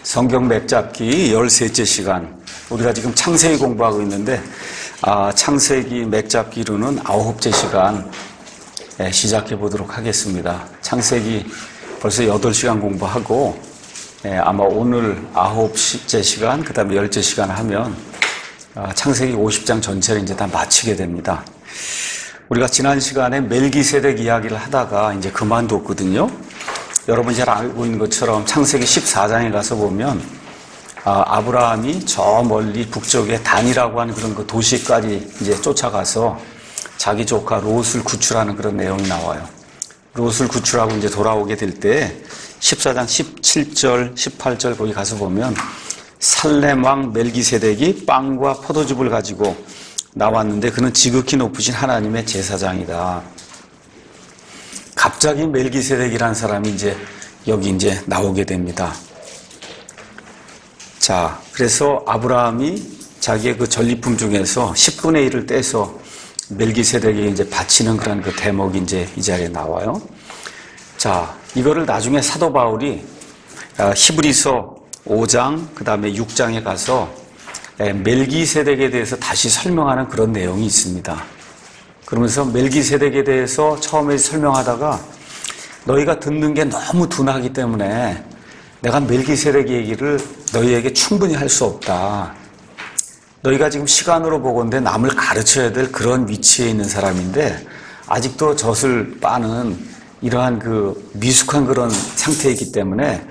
성경 맥잡기 13째 시간. 우리가 지금 창세기 공부하고 있는데, 창세기 맥잡기로는 9째 시간 시작해 보도록 하겠습니다. 창세기 벌써 8시간 공부하고, 아마 오늘 9째 시간, 그 다음에 10째 시간 하면, 창세기 50장 전체를 이제 다 마치게 됩니다. 우리가 지난 시간에 멜기세덱 이야기를 하다가 이제 그만뒀거든요. 여러분이 잘 알고 있는 것처럼 창세기 14장에 가서 보면 아브라함이 저 멀리 북쪽에 단이라고 하는 그런 그 도시까지 이제 쫓아가서 자기 조카 롯을 구출하는 그런 내용이 나와요. 롯을 구출하고 이제 돌아오게 될 때 14장 17절, 18절 거기 가서 보면 살렘 왕 멜기세덱이 빵과 포도즙을 가지고 나왔는데 그는 지극히 높으신 하나님의 제사장이다. 갑자기 멜기세덱이라는 사람이 이제 여기 이제 나오게 됩니다. 자, 그래서 아브라함이 자기의 그 전리품 중에서 10분의 1을 떼서 멜기세덱에게 이제 바치는 그런 그 대목이 이제 이 자리에 나와요. 자, 이거를 나중에 사도 바울이 히브리서 5장, 그 다음에 6장에 가서 멜기세덱에 대해서 다시 설명하는 그런 내용이 있습니다. 그러면서 멜기세덱에 대해서 처음에 설명하다가 너희가 듣는 게 너무 둔하기 때문에 내가 멜기세덱 얘기를 너희에게 충분히 할 수 없다. 너희가 지금 시간으로 보건대 남을 가르쳐야 될 그런 위치에 있는 사람인데 아직도 젖을 빠는 이러한 그 미숙한 그런 상태이기 때문에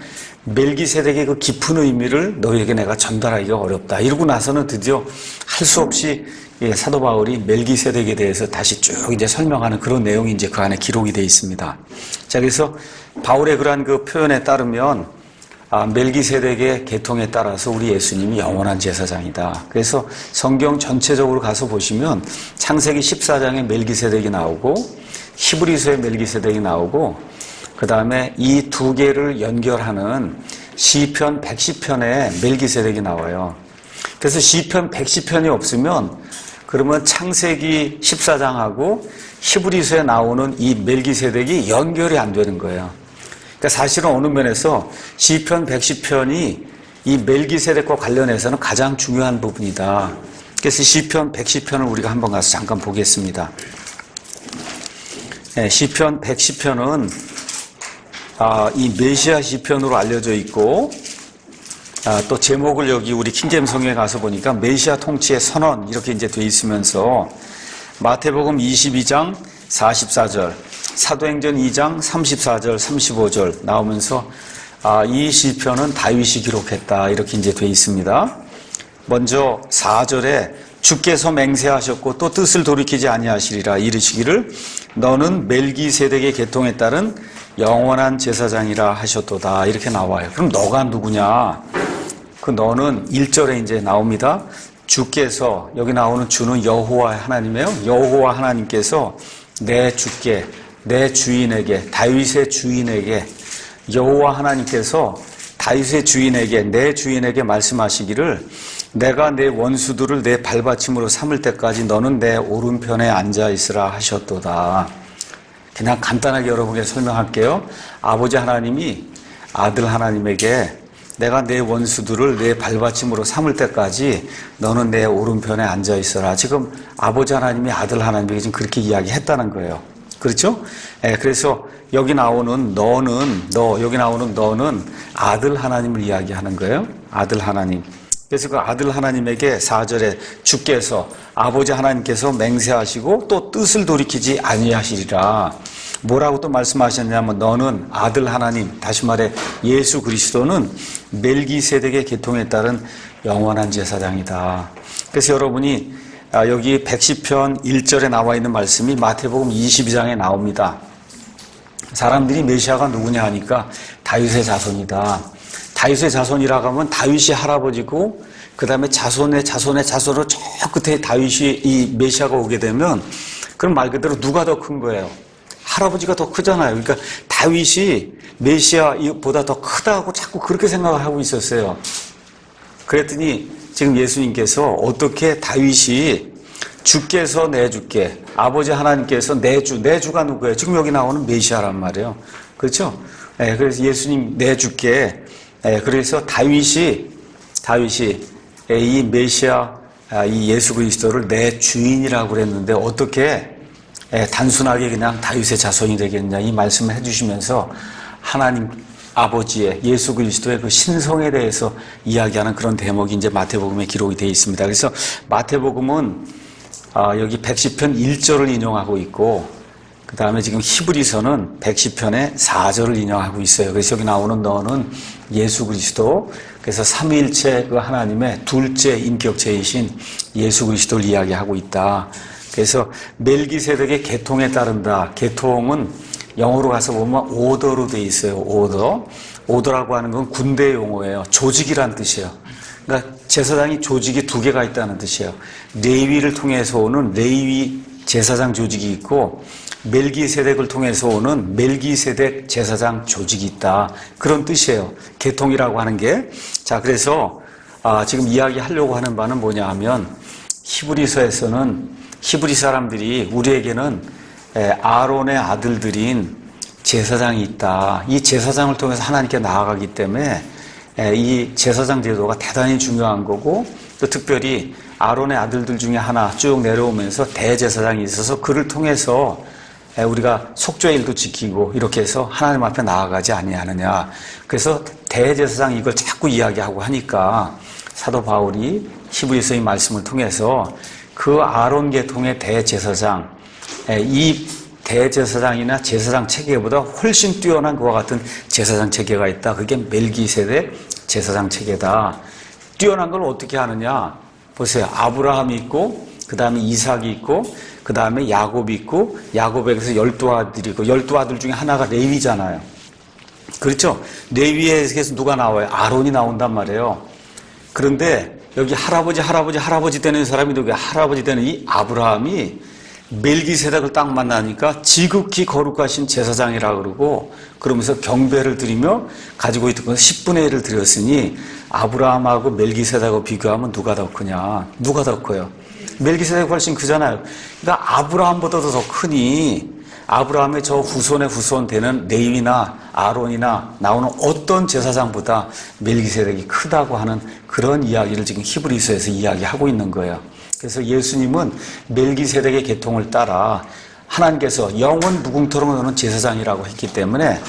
멜기세덱의 그 깊은 의미를 너희에게 내가 전달하기가 어렵다. 이러고 나서는 드디어 할 수 없이 사도 바울이 멜기세덱에 대해서 다시 쭉 이제 설명하는 그런 내용이 이제 그 안에 기록이 되어 있습니다. 자, 그래서 바울의 그러한 그 표현에 따르면 멜기세덱의 계통에 따라서 우리 예수님이 영원한 제사장이다. 그래서 성경 전체적으로 가서 보시면 창세기 14장에 멜기세덱이 나오고 히브리서에 멜기세덱이 나오고 그 다음에 이 두 개를 연결하는 시편 110편에 멜기세덱이 나와요. 그래서 시편 110편이 없으면 그러면 창세기 14장하고 히브리서에 나오는 이 멜기세덱이 연결이 안 되는 거예요. 그러니까 사실은 어느 면에서 시편 110편이 이 멜기세덱과 관련해서는 가장 중요한 부분이다. 그래서 시편 110편을 우리가 한번 가서 잠깐 보겠습니다. 시편 110편은 이 메시아 시편으로 알려져 있고 또 제목을 여기 우리 킹제임스 성경에 가서 보니까 메시아 통치의 선언 이렇게 이제 돼 있으면서 마태복음 22장 44절, 사도행전 2장 34절, 35절 나오면서 이 시편은 다윗이 기록했다 이렇게 이제 돼 있습니다. 먼저 4절에 주께서 맹세하셨고 또 뜻을 돌이키지 아니하시리라 이르시기를 너는 멜기세덱의 계통에 따른 영원한 제사장이라 하셨도다 이렇게 나와요. 그럼 너가 누구냐? 그 너는 1절에 이제 나옵니다. 주께서 여기 나오는 주는 여호와 하나님이에요. 여호와 하나님께서 내 주께 내 주인에게 다윗의 주인에게 여호와 하나님께서 다윗의 주인에게 내 주인에게 말씀하시기를 내가 내 원수들을 내 발받침으로 삼을 때까지 너는 내 오른편에 앉아 있으라 하셨도다. 그냥 간단하게 여러분에게 설명할게요. 아버지 하나님이 아들 하나님에게 내가 내 원수들을 내 발받침으로 삼을 때까지 너는 내 오른편에 앉아 있어라. 지금 아버지 하나님이 아들 하나님에게 지금 그렇게 이야기했다는 거예요. 그렇죠? 그래서 여기 나오는 여기 나오는 너는 아들 하나님을 이야기하는 거예요. 아들 하나님. 그래서 그 아들 하나님에게 4절에 주께서 아버지 하나님께서 맹세하시고 또 뜻을 돌이키지 아니하시리라. 뭐라고 또 말씀하셨냐면 너는 아들 하나님, 다시 말해 예수 그리스도는 멜기세덱의 계통에 따른 영원한 제사장이다. 그래서 여러분이 여기 110편 1절에 나와 있는 말씀이 마태복음 22장에 나옵니다. 사람들이 메시아가 누구냐 하니까 다윗의 자손이다. 다윗의 자손이라고 하면 다윗이 할아버지고 그 다음에 자손의 자손으로 저 끝에 다윗이 이 메시아가 오게 되면 그럼 말 그대로 누가 더 큰 거예요? 할아버지가 더 크잖아요. 그러니까 다윗이 메시아보다 더 크다고 자꾸 그렇게 생각을 하고 있었어요. 그랬더니 지금 예수님께서 어떻게 다윗이 주께서 내 주께 아버지 하나님께서 내 주가 누구예요? 지금 여기 나오는 메시아란 말이에요. 그렇죠? 그래서 예수님 내 주께 그래서 다윗이 이 메시아, 이 예수 그리스도를 내 주인이라고 그랬는데 어떻게 단순하게 그냥 다윗의 자손이 되겠냐 이 말씀을 해주시면서 하나님 아버지의 예수 그리스도의 그 신성에 대해서 이야기하는 그런 대목이 이제 마태복음에 기록이 되어 있습니다. 그래서 마태복음은 여기 110편 1절을 인용하고 있고 그 다음에 지금 히브리서는 110편의 4절을 인용하고 있어요. 그래서 여기 나오는 너는 예수 그리스도, 그래서 삼위일체 그 하나님의 둘째 인격체이신 예수 그리스도를 이야기하고 있다. 그래서 멜기세덱의 계통에 따른다. 계통은 영어로 가서 보면 오더로 돼 있어요. 오더라고 하는 건 군대 용어예요. 조직이란 뜻이에요. 그러니까 제사장이 조직이 두 개가 있다는 뜻이에요. 레위를 통해서 오는 레위 제사장 조직이 있고 멜기세덱을 통해서 오는 멜기세덱 제사장 조직이 있다. 그런 뜻이에요. 계통이라고 하는 게. 자, 그래서 지금 이야기하려고 하는 바는 뭐냐 하면 히브리서에서는 히브리 사람들이 우리에게는 아론의 아들들인 제사장이 있다. 이 제사장을 통해서 하나님께 나아가기 때문에 이 제사장 제도가 대단히 중요한 거고 또 특별히 아론의 아들들 중에 하나 쭉 내려오면서 대제사장이 있어서 그를 통해서 우리가 속죄의 일도 지키고 이렇게 해서 하나님 앞에 나아가지 아니하느냐. 그래서 대제사장 이걸 자꾸 이야기하고 하니까 사도 바울이 히브리서의 말씀을 통해서 그 아론 계통의 대제사장, 이 대제사장이나 제사장 체계보다 훨씬 뛰어난 그와 같은 제사장 체계가 있다. 그게 멜기세덱 제사장 체계다. 뛰어난 걸 어떻게 하느냐? 보세요. 아브라함이 있고 그 다음에 이삭이 있고 그 다음에 야곱이 있고 야곱에게서 12아들이 있고 12아들 중에 하나가 레위잖아요. 그렇죠? 레위에서 누가 나와요? 아론이 나온단 말이에요. 그런데 여기 할아버지 되는 사람이 누구야? 할아버지 되는 이 아브라함이 멜기세덱을 딱 만나니까 지극히 거룩하신 제사장이라 그러고 그러면서 경배를 드리며 가지고 있던 건 10분의 1을 드렸으니 아브라함하고 멜기세덱하고 비교하면 누가 더 크냐? 누가 더 커요? 멜기세덱이 훨씬 크잖아요. 그러니까 아브라함보다도 더 크니 아브라함의 저 후손의 후손 되는 레위나 아론이나 나오는 어떤 제사장보다 멜기세덱이 크다고 하는 그런 이야기를 지금 히브리서에서 이야기하고 있는 거예요. 그래서 예수님은 멜기세덱의 계통을 따라 하나님께서 영원 무궁토록 너는 제사장이라고 했기 때문에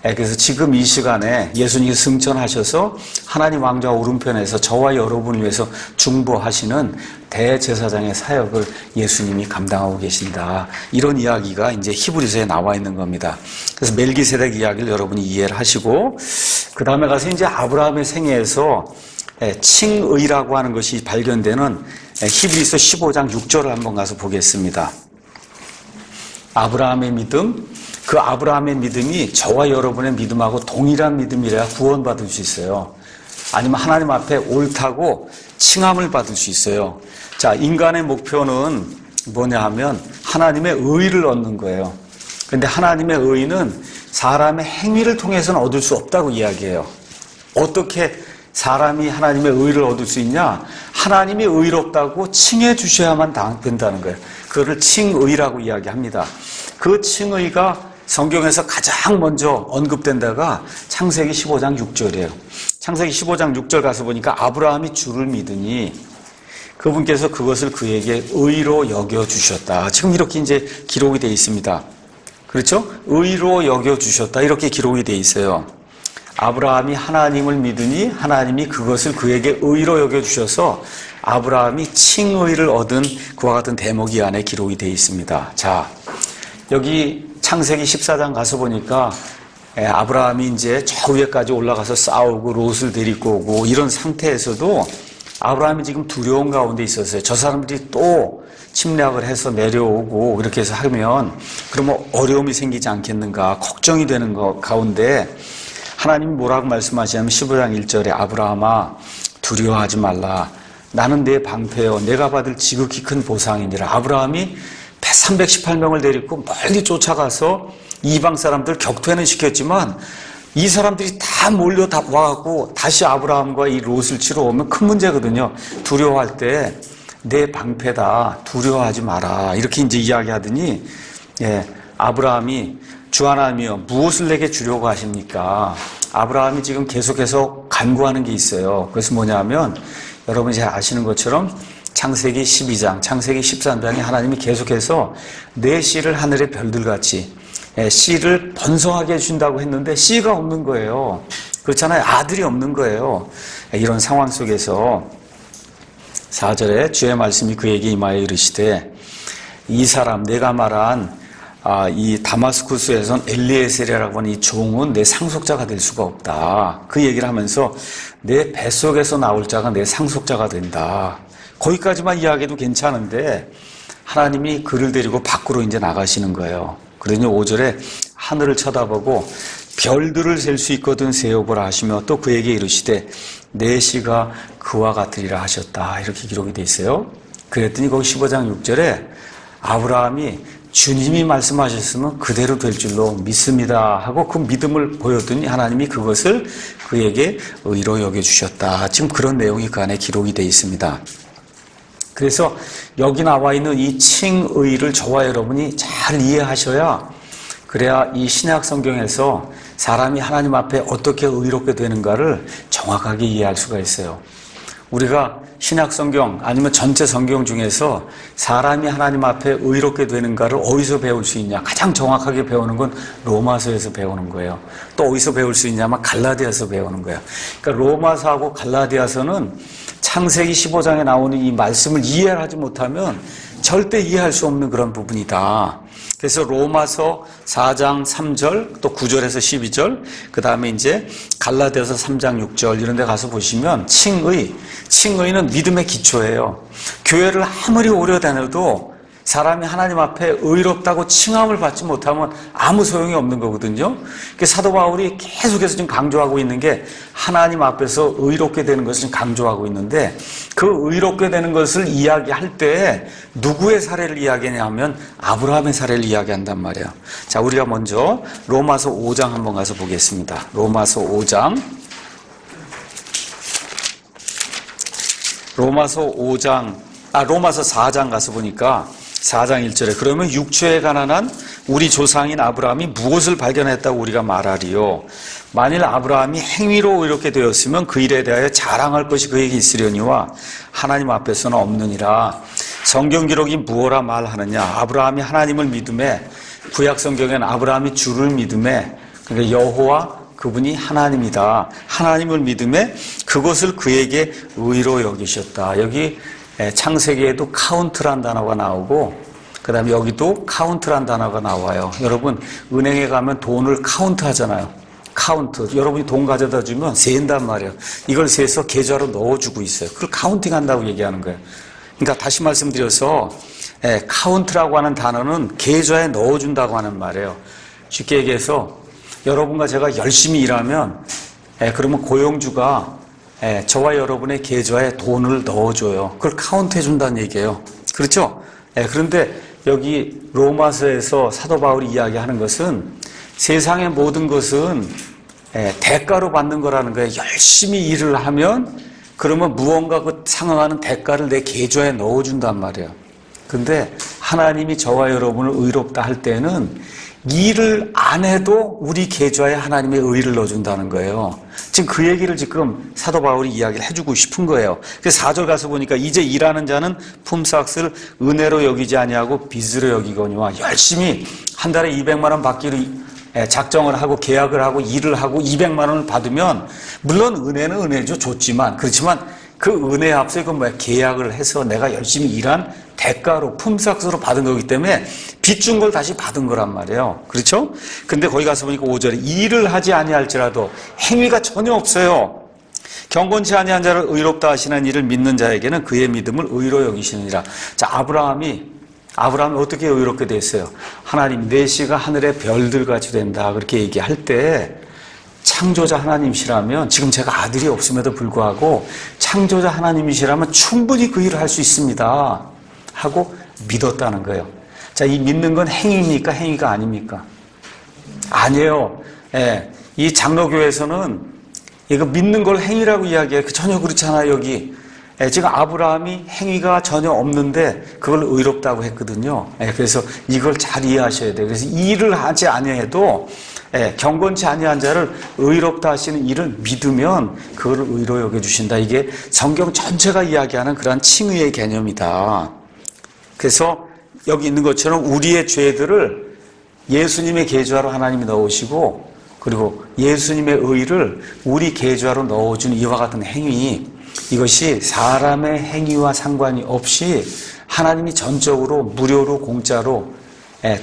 그래서 지금 이 시간에 예수님이 승천하셔서 하나님 왕좌 오른편에서 저와 여러분을 위해서 중보하시는 대제사장의 사역을 예수님이 감당하고 계신다. 이런 이야기가 이제 히브리서에 나와 있는 겁니다. 그래서 멜기세덱 이야기를 여러분이 이해를 하시고 그 다음에 가서 이제 아브라함의 생애에서 칭의라고 하는 것이 발견되는 히브리서 15장 6절을 한번 가서 보겠습니다. 아브라함의 믿음, 그 아브라함의 믿음이 저와 여러분의 믿음하고 동일한 믿음이라야 구원받을 수 있어요. 아니면 하나님 앞에 옳다고 칭함을 받을 수 있어요. 자, 인간의 목표는 뭐냐 하면 하나님의 의의를 얻는 거예요. 그런데 하나님의 의의는 사람의 행위를 통해서는 얻을 수 없다고 이야기해요. 어떻게 사람이 하나님의 의의를 얻을 수 있냐? 하나님이 의롭다고 칭해 주셔야만 된다는 거예요. 그거를 칭의라고 이야기합니다. 그 칭의가 성경에서 가장 먼저 언급된 데가 창세기 15장 6절이에요. 창세기 15장 6절 가서 보니까 아브라함이 주를 믿으니 그분께서 그것을 그에게 의로 여겨주셨다. 지금 이렇게 이제 기록이 되어 있습니다. 그렇죠? 의로 여겨주셨다. 이렇게 기록이 되어 있어요. 아브라함이 하나님을 믿으니 하나님이 그것을 그에게 의로 여겨주셔서 아브라함이 칭의를 얻은 그와 같은 대목이 안에 기록이 되어 있습니다. 자, 여기 창세기 14장 가서 보니까 아브라함이 이제 저 위에까지 올라가서 싸우고 롯을 데리고 오고 이런 상태에서도 아브라함이 지금 두려운 가운데 있었어요. 저 사람들이 또 침략을 해서 내려오고 이렇게 해서 하면 그러면 어려움이 생기지 않겠는가 걱정이 되는 것 가운데 하나님이 뭐라고 말씀하시냐면 15장 1절에 아브라함아 두려워하지 말라. 나는 내 방패여 내가 받을 지극히 큰 보상이니라. 아브라함이 318명을 데리고 멀리 쫓아가서 이방 사람들 격퇴는 시켰지만 이 사람들이 다 몰려 다 와갖고 다시 아브라함과 이 롯을 치러 오면 큰 문제거든요. 두려워할 때 내 방패다. 두려워하지 마라. 이렇게 이제 이야기하더니 아브라함이 주 하나님이여 무엇을 내게 주려고 하십니까? 아브라함이 지금 계속해서 간구하는 게 있어요. 그래서 뭐냐면 여러분이 잘 아시는 것처럼 창세기 12장, 창세기 13장에 하나님이 계속해서 내 씨를 하늘의 별들같이 씨를 번성하게 해준다고 했는데 씨가 없는 거예요. 그렇잖아요. 아들이 없는 거예요. 이런 상황 속에서 4절에 주의 말씀이 그에게 임하여 이르시되 이 사람 내가 말한 이 다마스쿠스에선 엘리에셀이라고 하는 이 종은 내 상속자가 될 수가 없다. 그 얘기를 하면서 내 뱃속에서 나올 자가 내 상속자가 된다. 거기까지만 이야기해도 괜찮은데 하나님이 그를 데리고 밖으로 이제 나가시는 거예요. 그러니 5절에 하늘을 쳐다보고 별들을 셀 수 있거든 세어보라 하시며 또 그에게 이르시되 내 씨가 그와 같으리라 하셨다. 이렇게 기록이 돼 있어요. 그랬더니 거기 15장 6절에 아브라함이 주님이 말씀하셨으면 그대로 될 줄로 믿습니다 하고 그 믿음을 보였더니 하나님이 그것을 그에게 의로 여겨주셨다. 지금 그런 내용이 그 안에 기록이 되어 있습니다. 그래서 여기 나와 있는 이 칭의를 저와 여러분이 잘 이해하셔야 그래야 이 신약 성경에서 사람이 하나님 앞에 어떻게 의롭게 되는가를 정확하게 이해할 수가 있어요. 우리가 신약 성경 아니면 전체 성경 중에서 사람이 하나님 앞에 의롭게 되는가를 어디서 배울 수 있냐? 가장 정확하게 배우는 건 로마서에서 배우는 거예요. 또 어디서 배울 수 있냐면 갈라디아서 배우는 거예요. 그러니까 로마서하고 갈라디아서는 창세기 15장에 나오는 이 말씀을 이해하지 못하면 절대 이해할 수 없는 그런 부분이다. 그래서 로마서 4장 3절 또 9절에서 12절 그 다음에 이제 갈라디아서 3장 6절 이런 데 가서 보시면 칭의는 믿음의 기초예요. 교회를 아무리 오래 다녀도 사람이 하나님 앞에 의롭다고 칭함을 받지 못하면 아무 소용이 없는 거거든요. 사도 바울이 계속해서 지금 강조하고 있는 게 하나님 앞에서 의롭게 되는 것을 강조하고 있는데 그 의롭게 되는 것을 이야기할 때 누구의 사례를 이야기하냐면 아브라함의 사례를 이야기한단 말이에요. 자, 우리가 먼저 로마서 5장 한번 가서 보겠습니다. 로마서 5장 로마서 4장 가서 보니까 4장 1절에 그러면 육체에 가난한 우리 조상인 아브라함이 무엇을 발견했다고 우리가 말하리요. 만일 아브라함이 행위로 의롭게 되었으면 그 일에 대하여 자랑할 것이 그에게 있으려니와 하나님 앞에서는 없느니라. 성경 기록이 무엇라 말하느냐. 아브라함이 하나님을 믿음에 구약 성경에는 아브라함이 주를 믿음에 그러니까 여호와 그분이 하나님이다. 하나님을 믿음에 그것을 그에게 의로 여기셨다. 여기 창세기에도 카운트란 단어가 나오고 그 다음에 여기도 카운트란 단어가 나와요. 여러분 은행에 가면 돈을 카운트 하잖아요. 카운트. 여러분이 돈 가져다 주면 센단 말이에요. 이걸 세서 계좌로 넣어주고 있어요. 그걸 카운팅 한다고 얘기하는 거예요. 그러니까 다시 말씀드려서 카운트라고 하는 단어는 계좌에 넣어준다고 하는 말이에요. 쉽게 얘기해서 여러분과 제가 열심히 일하면 그러면 고용주가 저와 여러분의 계좌에 돈을 넣어줘요. 그걸 카운트해 준다는 얘기예요. 그렇죠? 그런데 여기 로마서에서 사도 바울이 이야기하는 것은 세상의 모든 것은 대가로 받는 거라는 거예요. 열심히 일을 하면 그러면 무언가 그 상응하는 대가를 내 계좌에 넣어준단 말이에요. 그런데 하나님이 저와 여러분을 의롭다 할 때는 일을 안 해도 우리 계좌에 하나님의 의를 넣어준다는 거예요. 지금 그 얘기를 지금 사도 바울이 이야기를 해주고 싶은 거예요. 그래서 4절 가서 보니까 이제 일하는 자는 품삯을 은혜로 여기지 아니하고 빚으로 여기거니와 열심히 한 달에 200만 원 받기로 작정을 하고 계약을 하고 일을 하고 200만 원을 받으면 물론 은혜는 은혜죠. 좋지만 그렇지만 그 은혜 앞서 이건 뭐야? 계약을 해서 내가 열심히 일한 대가로 품삯으로 받은 거기 때문에 빚준 걸 다시 받은 거란 말이에요. 그렇죠? 근데 거기 가서 보니까 5절에 일을 하지 아니할지라도 행위가 전혀 없어요. 경건치 아니한 자를 의롭다 하시는 이를 믿는 자에게는 그의 믿음을 의로 여기시느니라. 자, 아브라함이 어떻게 의롭게 됐어요? 하나님 내 씨가 하늘의 별들같이 된다 그렇게 얘기할 때 창조자 하나님이시라면 지금 제가 아들이 없음에도 불구하고 창조자 하나님이시라면 충분히 그 일을 할 수 있습니다 하고 믿었다는 거예요. 자, 이 믿는 건 행위입니까? 행위가 아닙니까? 아니에요. 이 장로교에서는 이거 믿는 걸 행위라고 이야기해요. 전혀 그렇지 않아요. 여기 지금 아브라함이 행위가 전혀 없는데 그걸 의롭다고 했거든요. 그래서 이걸 잘 이해하셔야 돼요. 그래서 일을 하지 아니해도 경건치 아니한 자를 의롭다 하시는 이를 믿으면 그걸 의로 여겨주신다. 이게 성경 전체가 이야기하는 그러한 칭의의 개념이다. 그래서 여기 있는 것처럼 우리의 죄들을 예수님의 계좌로 하나님이 넣으시고, 그리고 예수님의 의를 우리 계좌로 넣어준 이와 같은 행위, 이것이 사람의 행위와 상관이 없이 하나님이 전적으로 무료로 공짜로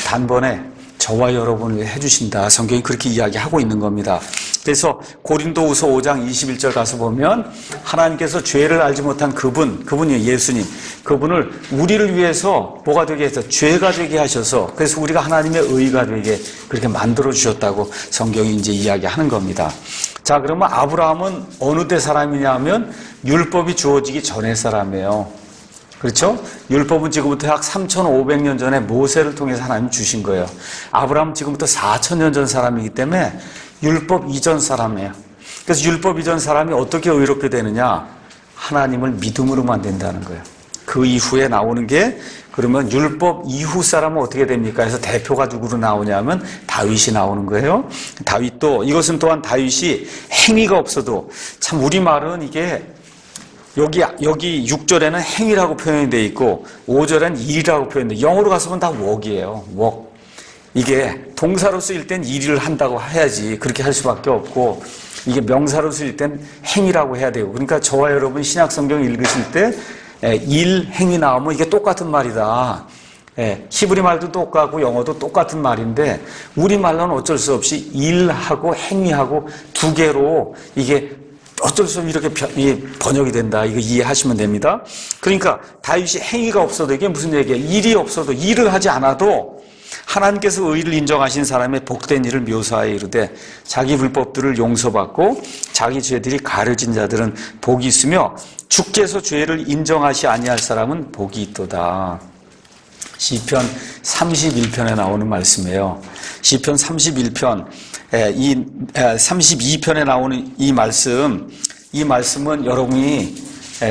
단번에 저와 여러분을 해주신다. 성경이 그렇게 이야기하고 있는 겁니다. 그래서 고린도후서 5장 21절 가서 보면 하나님께서 죄를 알지 못한 그분이 예수님, 그분을 우리를 위해서 뭐가 되게 해서 죄가 되게 하셔서, 그래서 우리가 하나님의 의가 되게 그렇게 만들어 주셨다고 성경이 이제 이야기하는 겁니다. 자, 그러면 아브라함은 어느 때 사람이냐 하면 율법이 주어지기 전의 사람이에요. 그렇죠? 율법은 지금부터 약 3,500년 전에 모세를 통해서 하나님 주신 거예요. 아브라함은 지금부터 4,000년 전 사람이기 때문에 율법 이전 사람이에요. 그래서 율법 이전 사람이 어떻게 의롭게 되느냐? 하나님을 믿음으로만 된다는 거예요. 그 이후에 나오는 게, 그러면 율법 이후 사람은 어떻게 됩니까? 그래서 대표가 누구로 나오냐면 다윗이 나오는 거예요. 다윗도, 이것은 또한 다윗이 행위가 없어도, 참 우리말은 이게 여기 6절에는 행위라고 표현이 되어 있고 5절에는 일이라고 표현이 되어, 영어로 가서 보면 다 work이에요. work. 이게 동사로 쓰일 땐 일을 한다고 해야지 그렇게 할 수밖에 없고, 이게 명사로 쓰일 땐 행위라고 해야 되고. 그러니까 저와 여러분 신약 성경 읽으실 때 일, 행위 나오면 이게 똑같은 말이다. 히브리 말도 똑같고 영어도 똑같은 말인데 우리말로는 어쩔 수 없이 일하고 행위하고 두 개로 이게 어쩔 수 없이 이렇게 번역이 된다. 이거 이해하시면 됩니다. 그러니까 다윗이 행위가 없어도, 이게 무슨 얘기예요? 일이 없어도, 일을 하지 않아도 하나님께서 의를 인정하신 사람의 복된 일을 묘사하여 이르되 자기 불법들을 용서받고 자기 죄들이 가려진 자들은 복이 있으며 주께서 죄를 인정하시 아니할 사람은 복이 있도다. 시편 31편에 나오는 말씀이에요. 시편 31편, 32편에 나오는 이 말씀은 여러분이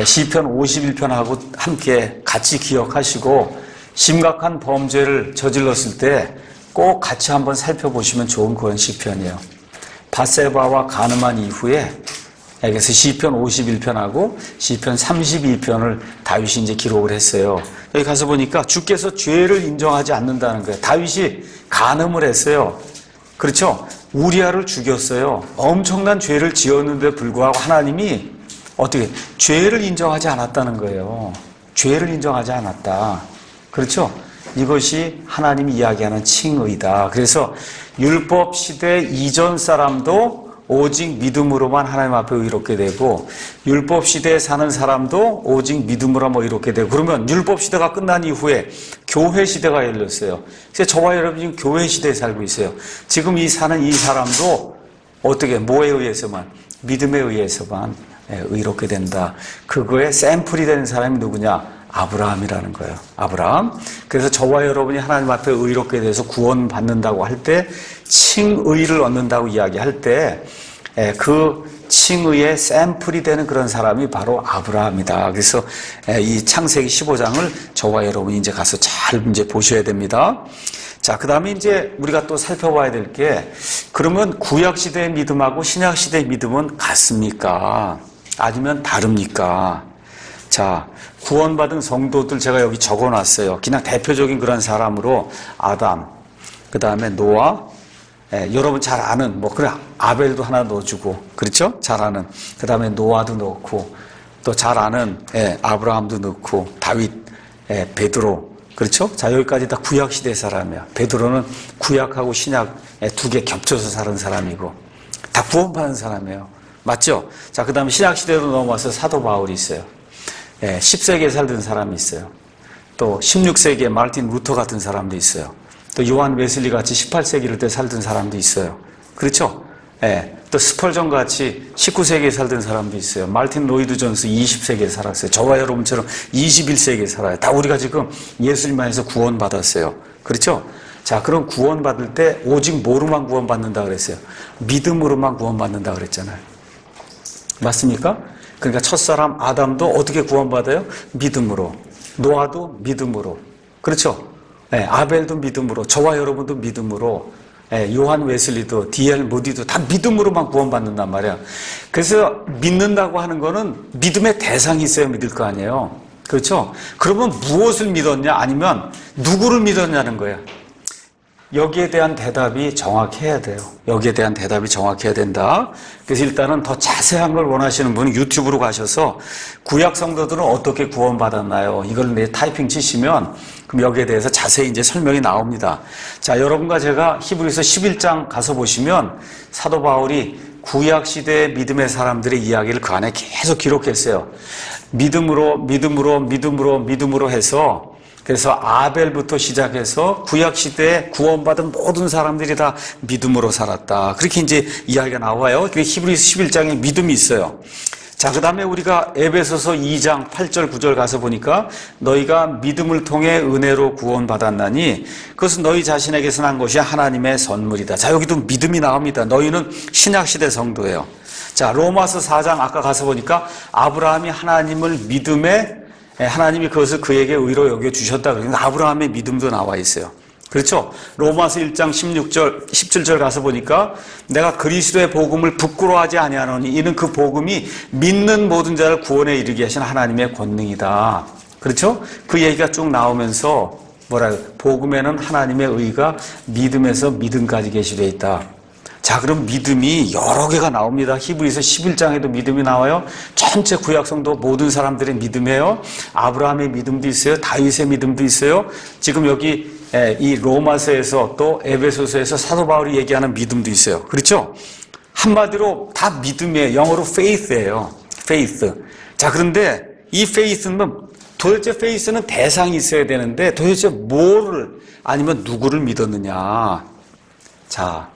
시편 51편하고 함께 같이 기억하시고 심각한 범죄를 저질렀을 때 꼭 같이 한번 살펴보시면 좋은 그런 시편이에요. 밧세바와 간음한 이후에, 그래서 시편 51편하고 시편 32편을 다윗이 이제 기록을 했어요. 여기 가서 보니까 주께서 죄를 인정하지 않는다는 거예요. 다윗이 간음을 했어요. 그렇죠? 우리아를 죽였어요. 엄청난 죄를 지었는데 불구하고 하나님이 어떻게 죄를 인정하지 않았다는 거예요. 죄를 인정하지 않았다. 그렇죠? 이것이 하나님이 이야기하는 칭의다. 그래서 율법 시대 이전 사람도 오직 믿음으로만 하나님 앞에 의롭게 되고, 율법 시대에 사는 사람도 오직 믿음으로만 의롭게 되고, 그러면 율법 시대가 끝난 이후에 교회 시대가 열렸어요. 그래서 저와 여러분이 지금 교회 시대에 살고 있어요. 지금 사는 이 사람도 어떻게, 뭐에 의해서만? 믿음에 의해서만 의롭게 된다. 그거에 샘플이 되는 사람이 누구냐? 아브라함이라는 거예요. 아브라함. 그래서 저와 여러분이 하나님 앞에 의롭게 돼서 구원받는다고 할 때, 칭의를 얻는다고 이야기할 때, 그 칭의의 샘플이 되는 그런 사람이 바로 아브라함이다. 그래서 이 창세기 15장을 저와 여러분이 이제 가서 잘 이제 보셔야 됩니다. 자, 그 다음에 이제 우리가 또 살펴봐야 될 게, 그러면 구약시대의 믿음하고 신약시대의 믿음은 같습니까? 아니면 다릅니까? 자, 구원받은 성도들 제가 여기 적어놨어요. 그냥 대표적인 그런 사람으로 아담, 그 다음에 노아, 여러분 잘 아는, 그래, 아벨도 하나 넣어주고, 그렇죠? 잘 아는. 그 다음에 노아도 넣고, 또 잘 아는, 아브라함도 넣고, 다윗, 베드로, 그렇죠? 자, 여기까지 다 구약시대 사람이야. 베드로는 구약하고 신약 두 개 겹쳐서 사는 사람이고, 다 구원받은 사람이에요. 맞죠? 자, 그 다음에 신약시대로 넘어와서 사도 바울이 있어요. 10세기에 살던 사람이 있어요. 또 16세기에 마르틴 루터 같은 사람도 있어요. 또 요한 웨슬리 같이 18세기를 때 살던 사람도 있어요. 그렇죠? 또 스펄전 같이 19세기에 살던 사람도 있어요. 마르틴 로이드 존스 20세기에 살았어요. 저와 여러분처럼 21세기에 살아요. 다 우리가 지금 예수님 안에서 구원받았어요. 그렇죠? 자, 그럼 구원받을 때 오직 뭐로만 구원받는다 그랬어요? 믿음으로만 구원받는다 그랬잖아요. 맞습니까? 그러니까 첫사람 아담도 어떻게 구원받아요? 믿음으로. 노아도 믿음으로. 그렇죠? 아벨도 믿음으로. 저와 여러분도 믿음으로. 요한 웨슬리도 D.L. 모디도 다 믿음으로만 구원받는단 말이야. 그래서 믿는다고 하는 거는 믿음의 대상이 있어야 믿을 거 아니에요. 그렇죠? 그러면 무엇을 믿었냐 아니면 누구를 믿었냐는 거야. 여기에 대한 대답이 정확해야 돼요. 여기에 대한 대답이 정확해야 된다. 그래서 일단은 더 자세한 걸 원하시는 분은 유튜브로 가셔서 구약 성도들은 어떻게 구원받았나요? 이걸 내 타이핑 치시면 그럼 여기에 대해서 자세히 이제 설명이 나옵니다. 자, 여러분과 제가 히브리서 11장 가서 보시면 사도 바울이 구약 시대의 믿음의 사람들의 이야기를 그 안에 계속 기록했어요. 믿음으로 해서 그래서 아벨부터 시작해서 구약시대에 구원받은 모든 사람들이 다 믿음으로 살았다. 그렇게 이제 이야기가 나와요. 히브리서 11장에 믿음이 있어요. 자, 그 다음에 우리가 에베소서 2장 8절 9절 가서 보니까 너희가 믿음을 통해 은혜로 구원받았나니 그것은 너희 자신에게서 난 것이 하나님의 선물이다. 자, 여기도 믿음이 나옵니다. 너희는 신약시대 성도예요. 자, 로마서 4장 아까 가서 보니까 아브라함이 하나님을 믿음에 하나님이 그것을 그에게 의로 여겨주셨다. 그러니까 아브라함의 믿음도 나와 있어요. 그렇죠? 로마서 1장 16절, 17절 가서 보니까 내가 그리스도의 복음을 부끄러워하지 아니하노니 이는 그 복음이 믿는 모든 자를 구원에 이르게 하신 하나님의 권능이다. 그렇죠? 그 얘기가 쭉 나오면서 복음에는 하나님의 의가 믿음에서 믿음까지 계시되어 있다. 자, 그럼 믿음이 여러 개가 나옵니다. 히브리서 11장에도 믿음이 나와요. 전체 구약성도 모든 사람들의 믿음이에요. 아브라함의 믿음도 있어요. 다윗의 믿음도 있어요. 지금 여기 이 로마서에서 또 에베소서에서 사도 바울이 얘기하는 믿음도 있어요. 그렇죠? 한마디로 다 믿음이에요. 영어로 faith예요. faith. 자, 그런데 이 faith는 도대체 faith는 대상이 있어야 되는데 도대체 뭐를 아니면 누구를 믿었느냐. 자,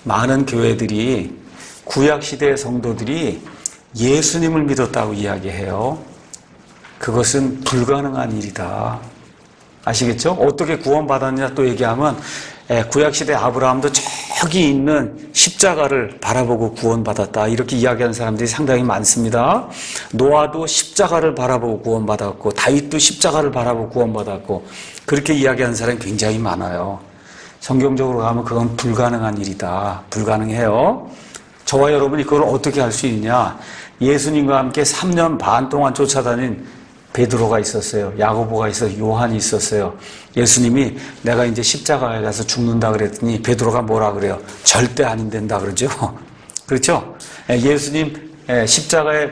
많은 교회들이 구약시대의 성도들이 예수님을 믿었다고 이야기해요. 그것은 불가능한 일이다. 아시겠죠? 어떻게 구원받았느냐 또 얘기하면 구약시대 아브라함도 저기 있는 십자가를 바라보고 구원받았다. 이렇게 이야기하는 사람들이 상당히 많습니다. 노아도 십자가를 바라보고 구원받았고 다윗도 십자가를 바라보고 구원받았고 그렇게 이야기하는 사람이 굉장히 많아요. 성경적으로 가면 그건 불가능한 일이다. 불가능해요. 저와 여러분이 그걸 어떻게 할 수 있냐. 예수님과 함께 3년 반 동안 쫓아다닌 베드로가 있었어요. 야고보가 있었어요. 요한이 있었어요. 예수님이 내가 이제 십자가에 가서 죽는다 그랬더니 베드로가 뭐라 그래요? 절대 안 된다 그러죠. 그렇죠? 예수님 십자가에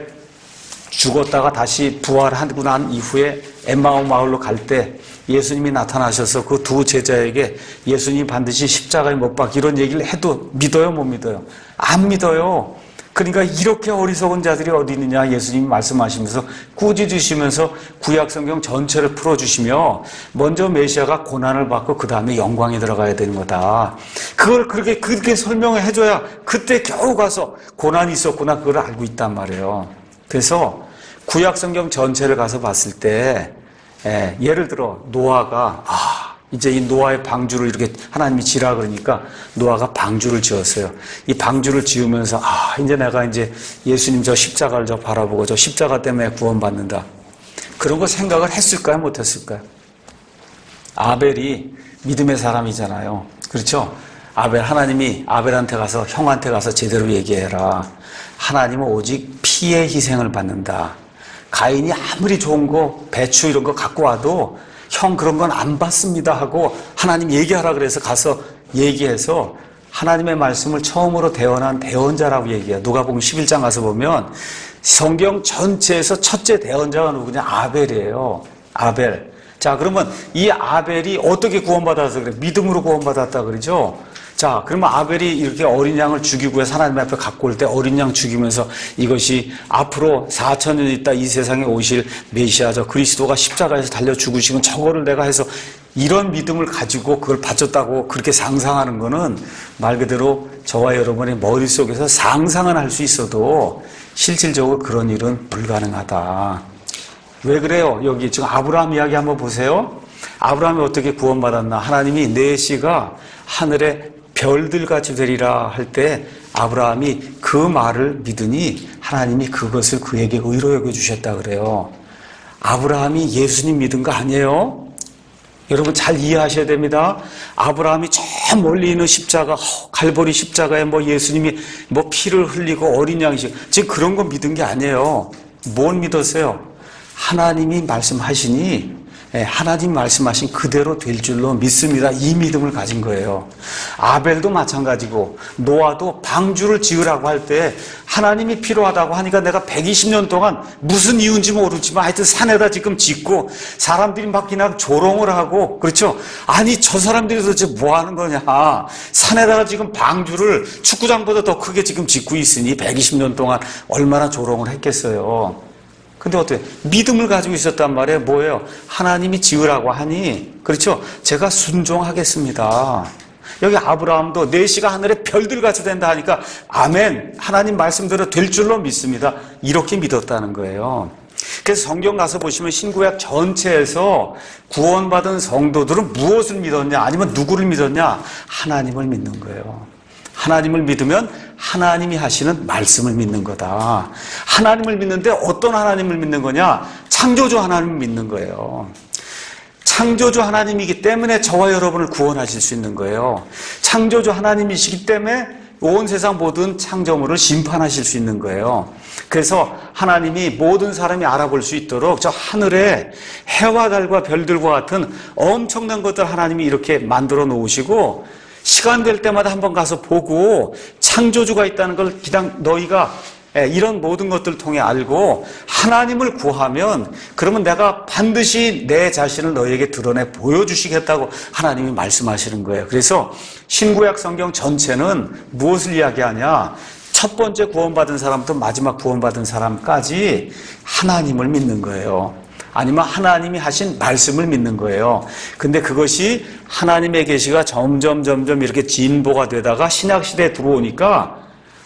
죽었다가 다시 부활하고 난 이후에 엠마오 마을로 갈 때 예수님이 나타나셔서 그 두 제자에게 예수님이 반드시 십자가에 못 박히 이런 얘기를 해도 믿어요, 못 믿어요? 안 믿어요. 그러니까 이렇게 어리석은 자들이 어디 있느냐 예수님이 말씀하시면서 꾸짖으시면서 구약성경 전체를 풀어주시며 먼저 메시아가 고난을 받고 그 다음에 영광에 들어가야 되는 거다. 그걸 그렇게 설명을 해줘야 그때 겨우 가서 고난이 있었구나 그걸 알고 있단 말이에요. 그래서 구약성경 전체를 가서 봤을 때 예를 들어 노아가 이제 이 노아의 방주를 이렇게 하나님이 지라 그러니까 노아가 방주를 지었어요. 이 방주를 지으면서 이제 내가 이제 예수님 저 십자가를 저 바라보고 저 십자가 때문에 구원받는다. 그런 거 생각을 했을까요? 못했을까요? 아벨이 믿음의 사람이잖아요. 그렇죠? 하나님이 아벨한테 가서 형한테 가서 제대로 얘기해라. 하나님은 오직 피의 희생을 받는다. 가인이 아무리 좋은 거 배추 이런 거 갖고 와도 형 그런 건 안 받습니다 하고 하나님 얘기하라 그래서 가서 얘기해서 하나님의 말씀을 처음으로 대언한 대언자라고 얘기해요. 누가복음 11장 가서 보면 성경 전체에서 첫째 대언자가 누구냐? 아벨이에요. 아벨. 자, 그러면 이 아벨이 어떻게 구원받아서 그래? 믿음으로 구원받았다 그러죠? 자, 그러면 아벨이 이렇게 어린 양을 죽이고 해서 하나님 앞에 갖고 올 때 어린 양 죽이면서 이것이 앞으로 4,000년 있다 이 세상에 오실 메시아죠. 그리스도가 십자가에서 달려 죽으시고 저거를 내가 해서 이런 믿음을 가지고 그걸 바쳤다고 그렇게 상상하는 거는 말 그대로 저와 여러분의 머릿속에서 상상은 할 수 있어도 실질적으로 그런 일은 불가능하다. 왜 그래요? 여기 지금 아브라함 이야기 한번 보세요. 아브라함이 어떻게 구원받았나? 하나님이 내 씨가 하늘에 별들같이 되리라 할 때 아브라함이 그 말을 믿으니 하나님이 그것을 그에게 의로 여겨주셨다 그래요. 아브라함이 예수님 믿은 거 아니에요? 여러분 잘 이해하셔야 됩니다. 아브라함이 저 멀리 있는 십자가, 갈보리 십자가에 예수님이 피를 흘리고 어린 양식, 지금 그런 거 믿은 게 아니에요. 뭘 믿었어요? 하나님이 말씀하시니 하나님 말씀하신 그대로 될 줄로 믿습니다. 이 믿음을 가진 거예요. 아벨도 마찬가지고 노아도 방주를 지으라고 할 때 하나님이 필요하다고 하니까 내가 120년 동안 무슨 이유인지 모르지만 하여튼 산에다 지금 짓고 사람들이 막 그냥 조롱을 하고, 그렇죠? 아니 저 사람들이 도대체 뭐 하는 거냐, 산에다가 지금 방주를 축구장보다 더 크게 지금 짓고 있으니 120년 동안 얼마나 조롱을 했겠어요. 근데 어때요? 믿음을 가지고 있었단 말이에요. 뭐예요? 하나님이 지으라고 하니, 그렇죠? 제가 순종하겠습니다. 여기 아브라함도 내시가 하늘에 별들같이 된다 하니까 아멘, 하나님 말씀대로 될 줄로 믿습니다. 이렇게 믿었다는 거예요. 그래서 성경 가서 보시면 신구약 전체에서 구원받은 성도들은 무엇을 믿었냐, 아니면 누구를 믿었냐? 하나님을 믿는 거예요. 하나님을 믿으면 하나님이 하시는 말씀을 믿는 거다. 하나님을 믿는데 어떤 하나님을 믿는 거냐? 창조주 하나님을 믿는 거예요. 창조주 하나님이기 때문에 저와 여러분을 구원하실 수 있는 거예요. 창조주 하나님이시기 때문에 온 세상 모든 창조물을 심판하실 수 있는 거예요. 그래서 하나님이 모든 사람이 알아볼 수 있도록 저 하늘에 해와 달과 별들과 같은 엄청난 것들 하나님이 이렇게 만들어 놓으시고, 시간 될 때마다 한번 가서 보고 창조주가 있다는 걸 그냥 너희가 이런 모든 것들을 통해 알고 하나님을 구하면, 그러면 내가 반드시 내 자신을 너희에게 드러내 보여주시겠다고 하나님이 말씀하시는 거예요. 그래서 신구약 성경 전체는 무엇을 이야기하냐? 첫 번째 구원받은 사람부터 마지막 구원받은 사람까지 하나님을 믿는 거예요. 아니면 하나님이 하신 말씀을 믿는 거예요. 근데 그것이 하나님의 계시가 점점 이렇게 진보가 되다가 신약시대에 들어오니까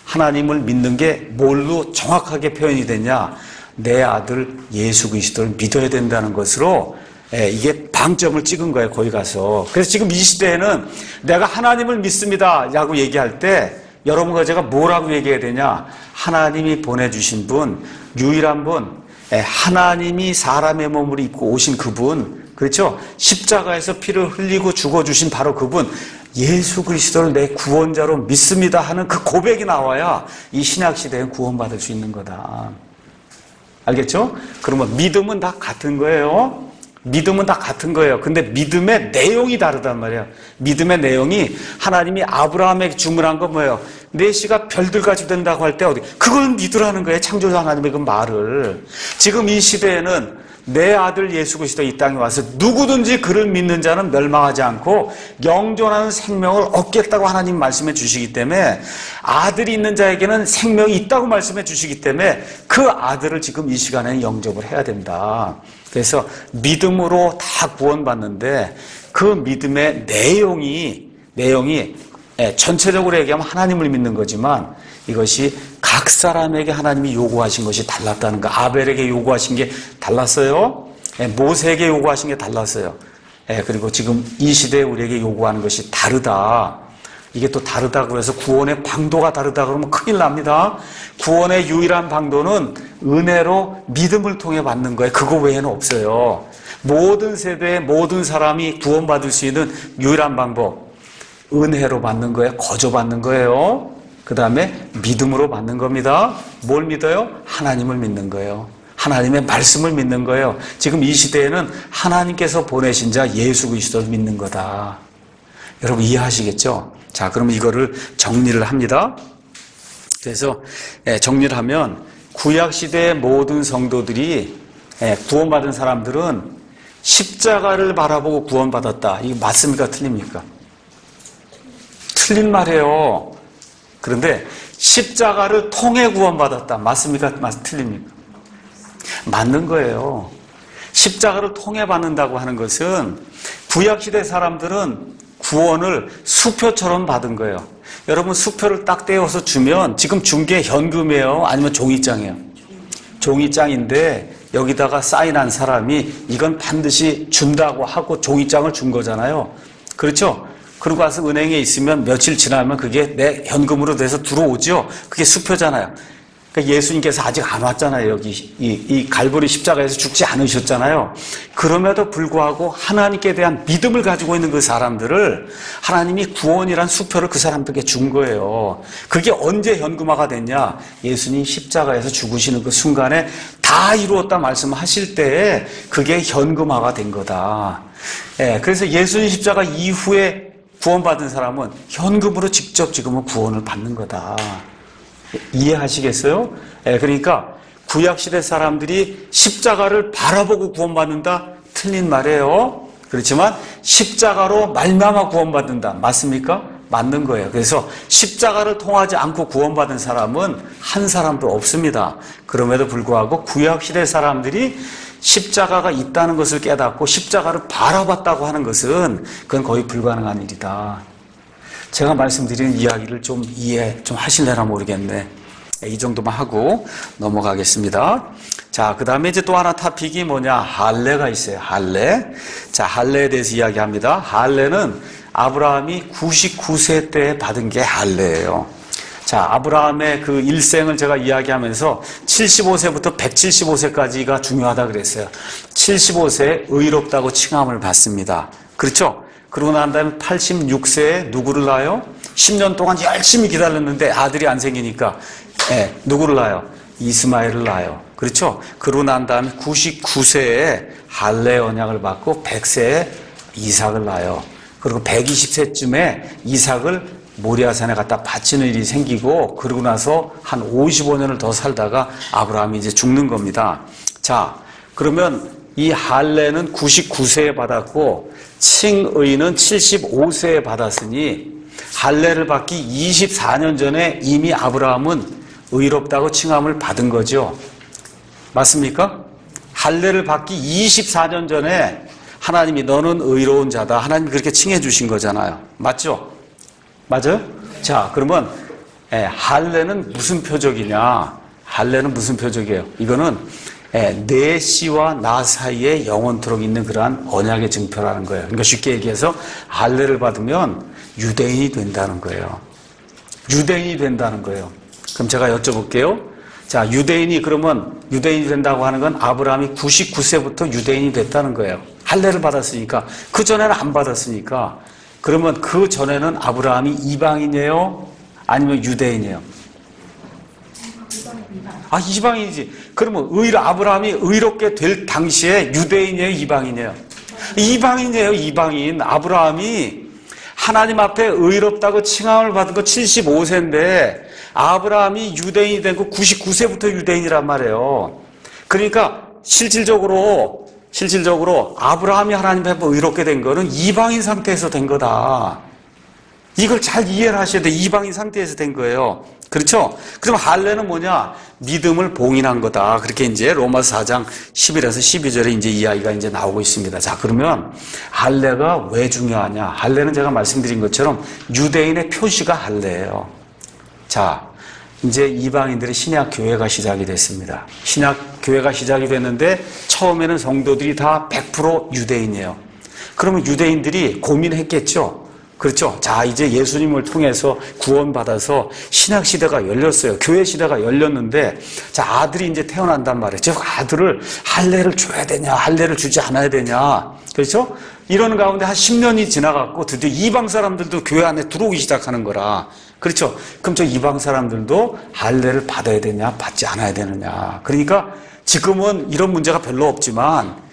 하나님을 믿는 게 뭘로 정확하게 표현이 되냐? 내 아들 예수 그리스도를 믿어야 된다는 것으로 이게 방점을 찍은 거예요, 거기 가서. 그래서 지금 이 시대에는 내가 하나님을 믿습니다 라고 얘기할 때 여러분과 제가 뭐라고 얘기해야 되냐? 하나님이 보내주신 분, 유일한 분, 하나님이 사람의 몸을 입고 오신 그분, 그렇죠? 십자가에서 피를 흘리고 죽어주신 바로 그분, 예수 그리스도를 내 구원자로 믿습니다 하는 그 고백이 나와야 이 신약시대에 구원받을 수 있는 거다. 알겠죠? 그러면 믿음은 다 같은 거예요. 믿음은 다 같은 거예요. 근데 믿음의 내용이 다르단 말이에요. 믿음의 내용이, 하나님이 아브라함에게 주문한 건 뭐예요? 내시가 별들같이 된다고 할 때 어디, 그걸 믿으라는 거예요. 창조주 하나님의 그 말을. 지금 이 시대에는 내 아들 예수 그리스도 이 땅에 와서 누구든지 그를 믿는 자는 멸망하지 않고 영존하는 생명을 얻겠다고 하나님 말씀해 주시기 때문에, 아들이 있는 자에게는 생명이 있다고 말씀해 주시기 때문에 그 아들을 지금 이 시간에는 영접을 해야 된다. 그래서 믿음으로 다 구원받는데 그 믿음의 내용이 전체적으로 얘기하면 하나님을 믿는 거지만 이것이 각 사람에게 하나님이 요구하신 것이 달랐다는 거. 아벨에게 요구하신 게 달랐어요. 모세에게 요구하신 게 달랐어요. 그리고 지금 이 시대에 우리에게 요구하는 것이 다르다. 이게 또 다르다고 해서 구원의 방도가 다르다 그러면 큰일 납니다. 구원의 유일한 방도는 은혜로 믿음을 통해 받는 거예요. 그거 외에는 없어요. 모든 세대의 모든 사람이 구원받을 수 있는 유일한 방법, 은혜로 받는 거예요. 거저 받는 거예요. 그 다음에 믿음으로 받는 겁니다. 뭘 믿어요? 하나님을 믿는 거예요. 하나님의 말씀을 믿는 거예요. 지금 이 시대에는 하나님께서 보내신 자 예수 그리스도를 믿는 거다. 여러분 이해하시겠죠? 자, 그러면 이거를 정리를 합니다. 그래서 정리를 하면 구약시대의 모든 성도들이, 구원받은 사람들은 십자가를 바라보고 구원받았다. 이게 맞습니까? 틀립니까? 틀린 말이에요. 그런데 십자가를 통해 구원받았다. 맞습니까? 틀립니까? 맞는 거예요. 십자가를 통해 받는다고 하는 것은 구약시대 사람들은 구원을 수표처럼 받은 거예요. 여러분 수표를 딱 떼어서 주면 지금 준 게 현금이에요? 아니면 종이장이에요? 종이장인데 여기다가 사인한 사람이 이건 반드시 준다고 하고 종이장을 준 거잖아요. 그렇죠? 그러고 와서 은행에 있으면 며칠 지나면 그게 내 현금으로 돼서 들어오죠. 그게 수표잖아요. 그러니까 예수님께서 아직 안 왔잖아요. 여기 이 갈보리 십자가에서 죽지 않으셨잖아요. 그럼에도 불구하고 하나님께 대한 믿음을 가지고 있는 그 사람들을 하나님이 구원이란 수표를 그 사람들에게 준 거예요. 그게 언제 현금화가 됐냐? 예수님 십자가에서 죽으시는 그 순간에 다 이루었다 말씀하실 때에 그게 현금화가 된 거다. 예, 그래서 예수님 십자가 이후에 구원받은 사람은 현금으로 직접 지금은 구원을 받는 거다. 이해하시겠어요? 예, 그러니까 구약시대 사람들이 십자가를 바라보고 구원받는다? 틀린 말이에요. 그렇지만 십자가로 말미암아 구원받는다. 맞습니까? 맞는 거예요. 그래서 십자가를 통하지 않고 구원받은 사람은 한 사람도 없습니다. 그럼에도 불구하고 구약시대 사람들이 십자가가 있다는 것을 깨닫고 십자가를 바라봤다고 하는 것은 그건 거의 불가능한 일이다. 제가 말씀드리는 이야기를 좀 이해 좀 하실래나 모르겠네. 이 정도만 하고 넘어가겠습니다. 자, 그 다음에 이제 또 하나 토픽이 뭐냐? 할례가 있어요. 할례. 자, 할례에 대해서 이야기합니다. 할례는 아브라함이 99세 때 받은 게 할례예요. 자, 아브라함의 그 일생을 제가 이야기하면서 75세부터 175세까지가 중요하다 그랬어요. 75세에 의롭다고 칭함을 받습니다. 그렇죠? 그러고 난 다음에 86세에 누구를 낳아요? 10년 동안 열심히 기다렸는데 아들이 안 생기니까 누구를 낳아요? 이스마엘을 낳아요. 그렇죠? 그러고 난 다음에 99세에 할례 언약을 받고 100세에 이삭을 낳아요. 그리고 120세쯤에 이삭을 모리아산에 갖다 바치는 일이 생기고 그러고 나서 한 55년을 더 살다가 아브라함이 이제 죽는 겁니다. 자, 그러면 이 할례는 99세에 받았고 칭의는 75세에 받았으니 할례를 받기 24년 전에 이미 아브라함은 의롭다고 칭함을 받은 거죠. 맞습니까? 할례를 받기 24년 전에 하나님이 너는 의로운 자다. 하나님이 그렇게 칭해 주신 거잖아요. 맞죠? 맞아요? 자, 그러면 할례는 무슨 표적이냐? 할례는 무슨 표적이에요? 이거는 내 씨와 나 사이에 영원토록 있는 그러한 언약의 증표라는 거예요. 그러니까 쉽게 얘기해서 할례를 받으면 유대인이 된다는 거예요. 유대인이 된다는 거예요. 그럼 제가 여쭤볼게요. 자, 그러면 유대인이 된다고 하는 건 아브라함이 99세부터 유대인이 됐다는 거예요. 할례를 받았으니까. 그 전에는 안 받았으니까. 그러면 그 전에는 아브라함이 이방인이에요? 아니면 유대인이에요? 아, 이방인이지. 그러면 아브라함이 의롭게 될 당시에 유대인이에요? 이방인이에요? 이방인이에요, 이방인. 아브라함이 하나님 앞에 의롭다고 칭함을 받은 거 75세인데 아브라함이 유대인이 된 거 99세부터 유대인이란 말이에요. 그러니까 실질적으로 아브라함이 하나님 앞에 의롭게 된 거는 이방인 상태에서 된 거다. 이걸 잘 이해를 하셔야 돼요. 이방인 상태에서 된 거예요. 그렇죠? 그럼 할례는 뭐냐? 믿음을 봉인한 거다. 그렇게 이제 로마서 4장 11에서 12절에 이제 이야기가 이제 나오고 있습니다. 자, 그러면 할례가 왜 중요하냐? 할례는 제가 말씀드린 것처럼 유대인의 표시가 할례예요. 자, 이제 이방인들의 신약 교회가 시작이 됐습니다. 신약 교회가 시작이 됐는데 처음에는 성도들이 다 100% 유대인이에요. 그러면 유대인들이 고민했겠죠. 그렇죠? 자, 이제 예수님을 통해서 구원받아서 신약 시대가 열렸어요. 교회 시대가 열렸는데, 자, 아들이 이제 태어난단 말이에요. 저 아들을 할례를 줘야 되냐, 할례를 주지 않아야 되냐. 그렇죠? 이런 가운데 한 10년이 지나갔고 드디어 이방 사람들도 교회 안에 들어오기 시작하는 거라. 그렇죠? 그럼 저 이방 사람들도 할례를 받아야 되냐, 받지 않아야 되느냐. 그러니까 지금은 이런 문제가 별로 없지만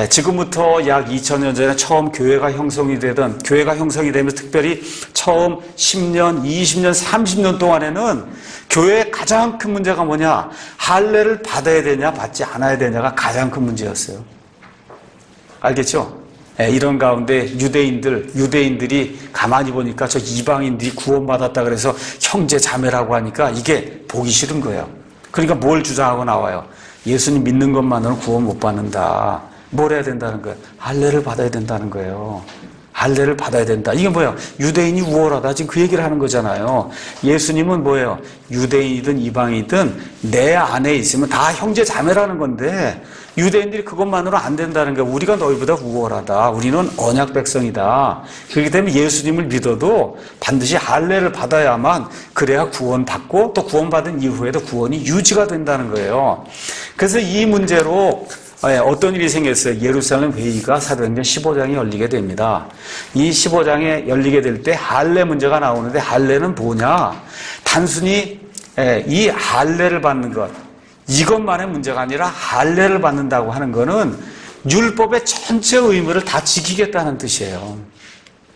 지금부터 약 2000년 전에 처음 교회가 형성이 되면서 특별히 처음 10년, 20년, 30년 동안에는 교회의 가장 큰 문제가 뭐냐? 할례를 받아야 되냐, 받지 않아야 되냐가 가장 큰 문제였어요. 알겠죠? 이런 가운데 유대인들이 가만히 보니까 저 이방인들이 구원받았다 그래서 형제 자매라고 하니까 이게 보기 싫은 거예요. 그러니까 뭘 주장하고 나와요? 예수님 믿는 것만으로는 구원 못 받는다. 뭘 해야 된다는 거예요? 할례를 받아야 된다는 거예요. 할례를 받아야 된다. 이게 뭐예요? 유대인이 우월하다. 지금 그 얘기를 하는 거잖아요. 예수님은 뭐예요? 유대인이든 이방이든 내 안에 있으면 다 형제 자매라는 건데 유대인들이 그것만으로 안 된다는 거예요. 우리가 너희보다 우월하다. 우리는 언약 백성이다. 그렇기 때문에 예수님을 믿어도 반드시 할례를 받아야만 그래야 구원받고 또 구원받은 이후에도 구원이 유지가 된다는 거예요. 그래서 이 문제로 어떤 일이 생겼어요. 예루살렘 회의가 사도행전 15장에 열리게 됩니다. 이 15장에 열리게 될 때 할례 문제가 나오는데 할례는 뭐냐? 단순히 이 할례를 받는 것 이것만의 문제가 아니라 할례를 받는다고 하는 거는 율법의 전체 의무를 다 지키겠다는 뜻이에요.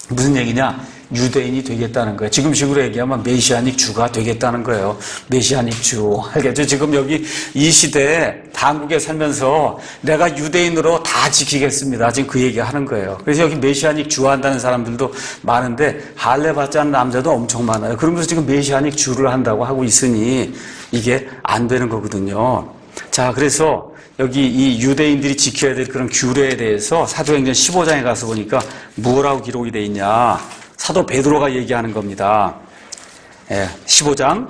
무슨 얘기냐? 유대인이 되겠다는 거예요. 지금식으로 얘기하면 메시아닉 주가 되겠다는 거예요. 메시아닉 주. 알겠죠? 지금 여기 이 시대에 한국에 살면서 내가 유대인으로 다 지키겠습니다. 지금 그 얘기 하는 거예요. 그래서 여기 메시아닉 주 한다는 사람들도 많은데 할례 받지 않는 남자도 엄청 많아요. 그러면서 지금 메시아닉 주를 한다고 하고 있으니 이게 안 되는 거거든요. 자, 그래서 여기 이 유대인들이 지켜야 될 그런 규례에 대해서 사도행전 15장에 가서 보니까 뭐라고 기록이 되어 있냐. 사도 베드로가 얘기하는 겁니다. 15장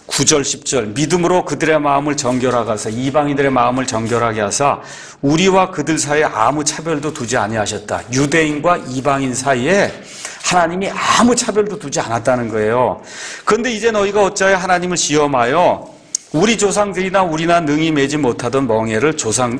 9절 10절 믿음으로 그들의 마음을 정결하게 하사 이방인들의 마음을 정결하게 하사 우리와 그들 사이에 아무 차별도 두지 아니하셨다. 유대인과 이방인 사이에 하나님이 아무 차별도 두지 않았다는 거예요. 그런데 이제 너희가 어찌하여 하나님을 시험하여 우리 조상들이나 우리나 능히 매지 못하던 멍에를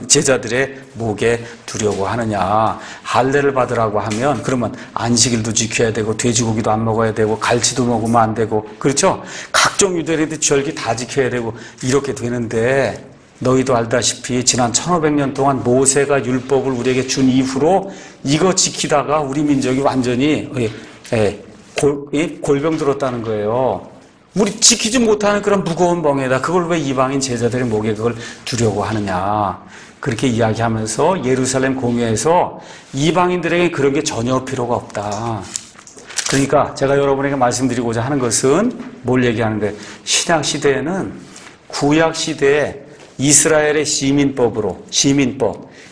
제자들의 목에 두려고 하느냐. 할례를 받으라고 하면 그러면 안식일도 지켜야 되고 돼지고기도 안 먹어야 되고 갈치도 먹으면 안 되고 그렇죠? 각종 유대인들 절기 다 지켜야 되고 이렇게 되는데 너희도 알다시피 지난 1500년 동안 모세가 율법을 우리에게 준 이후로 이거 지키다가 우리 민족이 완전히 골병 들었다는 거예요. 우리 지키지 못하는 그런 무거운 멍에다 그걸 왜 이방인 제자들의 목에 그걸 두려고 하느냐. 그렇게 이야기하면서 예루살렘 공회에서 이방인들에게 그런 게 전혀 필요가 없다. 그러니까 제가 여러분에게 말씀드리고자 하는 것은 뭘 얘기하는 거예요? 신약 시대에는 구약 시대에 이스라엘의 시민법,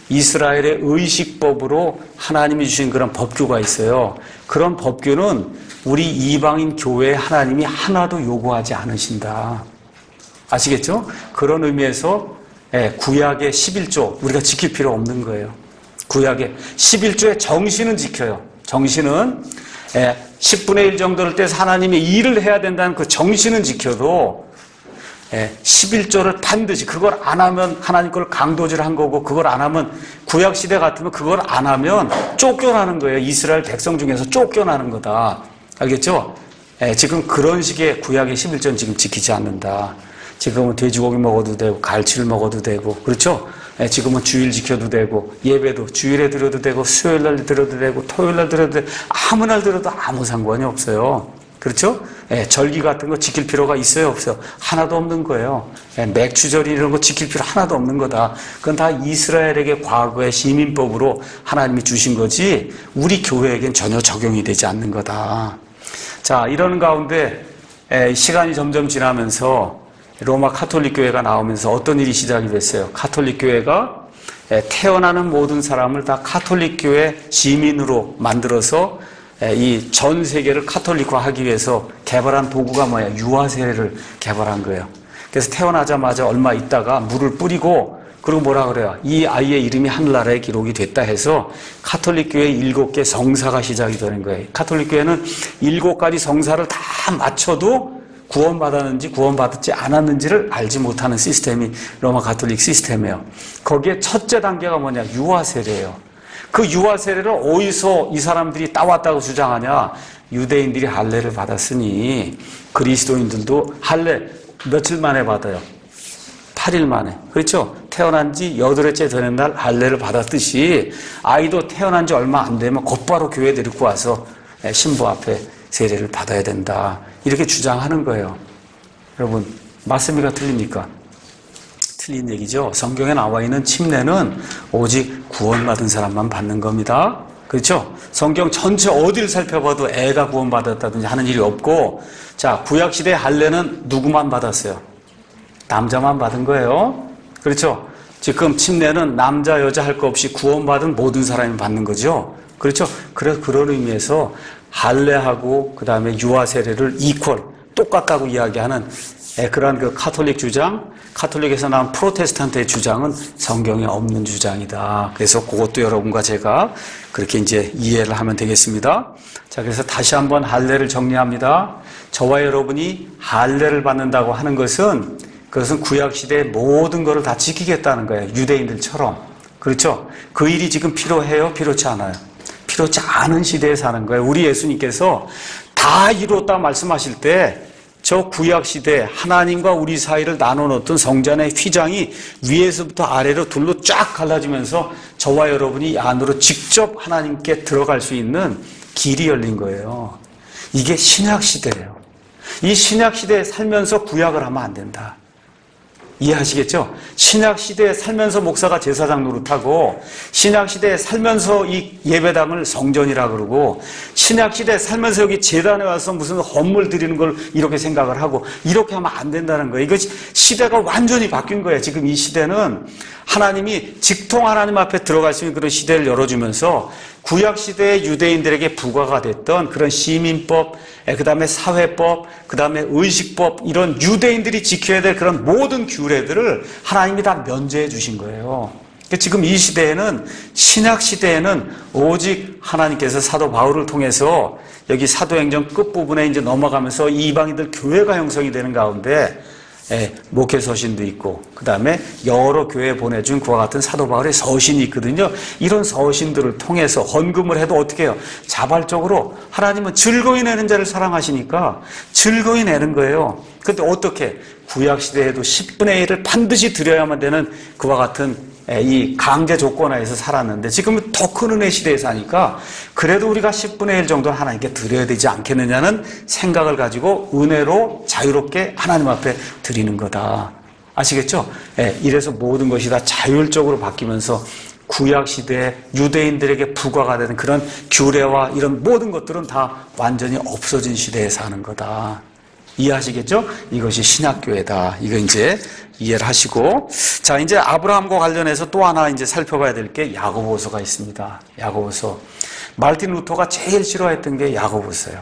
이스라엘의 의식법으로 하나님이 주신 그런 법규가 있어요. 그런 법규는 우리 이방인 교회에 하나님이 하나도 요구하지 않으신다. 아시겠죠? 그런 의미에서 구약의 11조 우리가 지킬 필요 없는 거예요. 구약의 11조의 정신은 지켜요. 정신은 10분의 1 정도를 떼서 하나님의 일을 해야 된다는 그 정신은 지켜도 11조를 반드시 그걸 안 하면 하나님 걸 강도질한 거고 그걸 안 하면 구약시대 같으면 그걸 안 하면 쫓겨나는 거예요. 이스라엘 백성 중에서 쫓겨나는 거다. 알겠죠? 지금 그런 식의 구약의 11조는 지금 지키지 않는다. 지금은 돼지고기 먹어도 되고 갈치를 먹어도 되고 그렇죠? 지금은 주일 지켜도 되고 예배도 주일에 드려도 되고 수요일날 드려도 되고 토요일날 드려도 되고 아무 날 드려도 아무 상관이 없어요. 그렇죠? 절기 같은 거 지킬 필요가 있어요? 없어요? 하나도 없는 거예요. 맥주절이 이런 거 지킬 필요 하나도 없는 거다. 그건 다 이스라엘에게 과거의 시민법으로 하나님이 주신 거지 우리 교회에겐 전혀 적용이 되지 않는 거다. 자, 이런 가운데 시간이 점점 지나면서 로마 카톨릭 교회가 나오면서 어떤 일이 시작이 됐어요? 카톨릭 교회가 태어나는 모든 사람을 다 카톨릭 교회 시민으로 만들어서 이 전 세계를 카톨릭화하기 위해서 개발한 도구가 뭐야? 유아 세례를 개발한 거예요. 그래서 태어나자마자 얼마 있다가 물을 뿌리고 그리고 뭐라 그래요? 이 아이의 이름이 하늘나라에 기록이 됐다 해서 카톨릭 교회 7개 성사가 시작이 되는 거예요. 카톨릭 교회는 7가지 성사를 다 맞춰도 구원받았는지 구원받지 않았는지를 알지 못하는 시스템이 로마 카톨릭 시스템이에요. 거기에 첫째 단계가 뭐냐? 유아 세례예요. 그 유아 세례를 어디서 이 사람들이 따왔다고 주장하냐? 유대인들이 할례를 받았으니 그리스도인들도 할례 며칠 만에 받아요? 8일 만에. 그렇죠? 태어난 지 8회째 되는 날 할례를 받았듯이 아이도 태어난 지 얼마 안 되면 곧바로 교회에 데리고 와서 신부 앞에 세례를 받아야 된다. 이렇게 주장하는 거예요. 여러분, 맞습니까? 틀립니까? 틀린 얘기죠. 성경에 나와 있는 침례는 오직 구원받은 사람만 받는 겁니다. 그렇죠? 성경 전체 어디를 살펴봐도 애가 구원받았다든지 하는 일이 없고, 자, 구약시대 할례는 누구만 받았어요? 남자만 받은 거예요. 그렇죠? 지금 침례는 남자, 여자 할 거 없이 구원받은 모든 사람이 받는 거죠. 그렇죠? 그래서 그런 의미에서 할례하고 그 다음에 유아 세례를 이퀄, 똑같다고 이야기하는 그러한 그 카톨릭 주장, 카톨릭에서 나온 프로테스탄트의 주장은 성경에 없는 주장이다. 그래서 그것도 여러분과 제가 그렇게 이제 이해를 하면 되겠습니다. 자, 그래서 다시 한번 할례를 정리합니다. 저와 여러분이 할례를 받는다고 하는 것은 그것은 구약시대의 모든 것을 다 지키겠다는 거예요. 유대인들처럼. 그렇죠? 그 일이 지금 필요해요? 필요치 않아요? 필요치 않은 시대에 사는 거예요. 우리 예수님께서 다 이뤘다 말씀하실 때 저 구약시대 하나님과 우리 사이를 나눠놓던 성전의 휘장이 위에서부터 아래로 둘로 쫙 갈라지면서 저와 여러분이 안으로 직접 하나님께 들어갈 수 있는 길이 열린 거예요. 이게 신약시대예요. 이 신약시대에 살면서 구약을 하면 안 된다. 이해하시겠죠? 신약시대에 살면서 목사가 제사장 노릇하고 신약시대에 살면서 이 예배당을 성전이라 그러고 신약시대에 살면서 여기 제단에 와서 무슨 헌물 드리는 걸 이렇게 생각을 하고 이렇게 하면 안 된다는 거예요. 이거 시대가 완전히 바뀐 거예요. 지금 이 시대는 하나님이 직통 하나님 앞에 들어갈 수 있는 그런 시대를 열어주면서 구약시대의 유대인들에게 부과가 됐던 그런 시민법, 그 다음에 사회법, 그 다음에 의식법, 이런 유대인들이 지켜야 될 그런 모든 규례들을 하나님이 다 면제해 주신 거예요. 지금 이 시대에는, 신약시대에는 오직 하나님께서 사도 바울을 통해서 여기 사도행전 끝부분에 이제 넘어가면서 이방인들 교회가 형성이 되는 가운데 목회 서신도 있고 그 다음에 여러 교회에 보내준 그와 같은 사도 바울의 서신이 있거든요. 이런 서신들을 통해서 헌금을 해도 어떻게 해요? 자발적으로 하나님은 즐거이 내는 자를 사랑하시니까 즐거이 내는 거예요. 그런데 어떻게? 구약시대에도 10분의 1을 반드시 드려야만 되는 그와 같은 이 강제 조건하에서 살았는데 지금은 더 큰 은혜 시대에 사니까 그래도 우리가 10분의 1 정도는 하나님께 드려야 되지 않겠느냐는 생각을 가지고 은혜로 자유롭게 하나님 앞에 드리는 거다. 아시겠죠? 이래서 모든 것이 다 자율적으로 바뀌면서 구약시대에 유대인들에게 부과가 되는 그런 규례와 이런 모든 것들은 다 완전히 없어진 시대에 사는 거다. 이해하시겠죠? 이것이 신약교회다. 이거 이제 이해를 하시고. 자, 이제 아브라함과 관련해서 또 하나 이제 살펴봐야 될 게 야고보서가 있습니다. 야고보서. 말틴 루터가 제일 싫어했던 게 야고보서예요.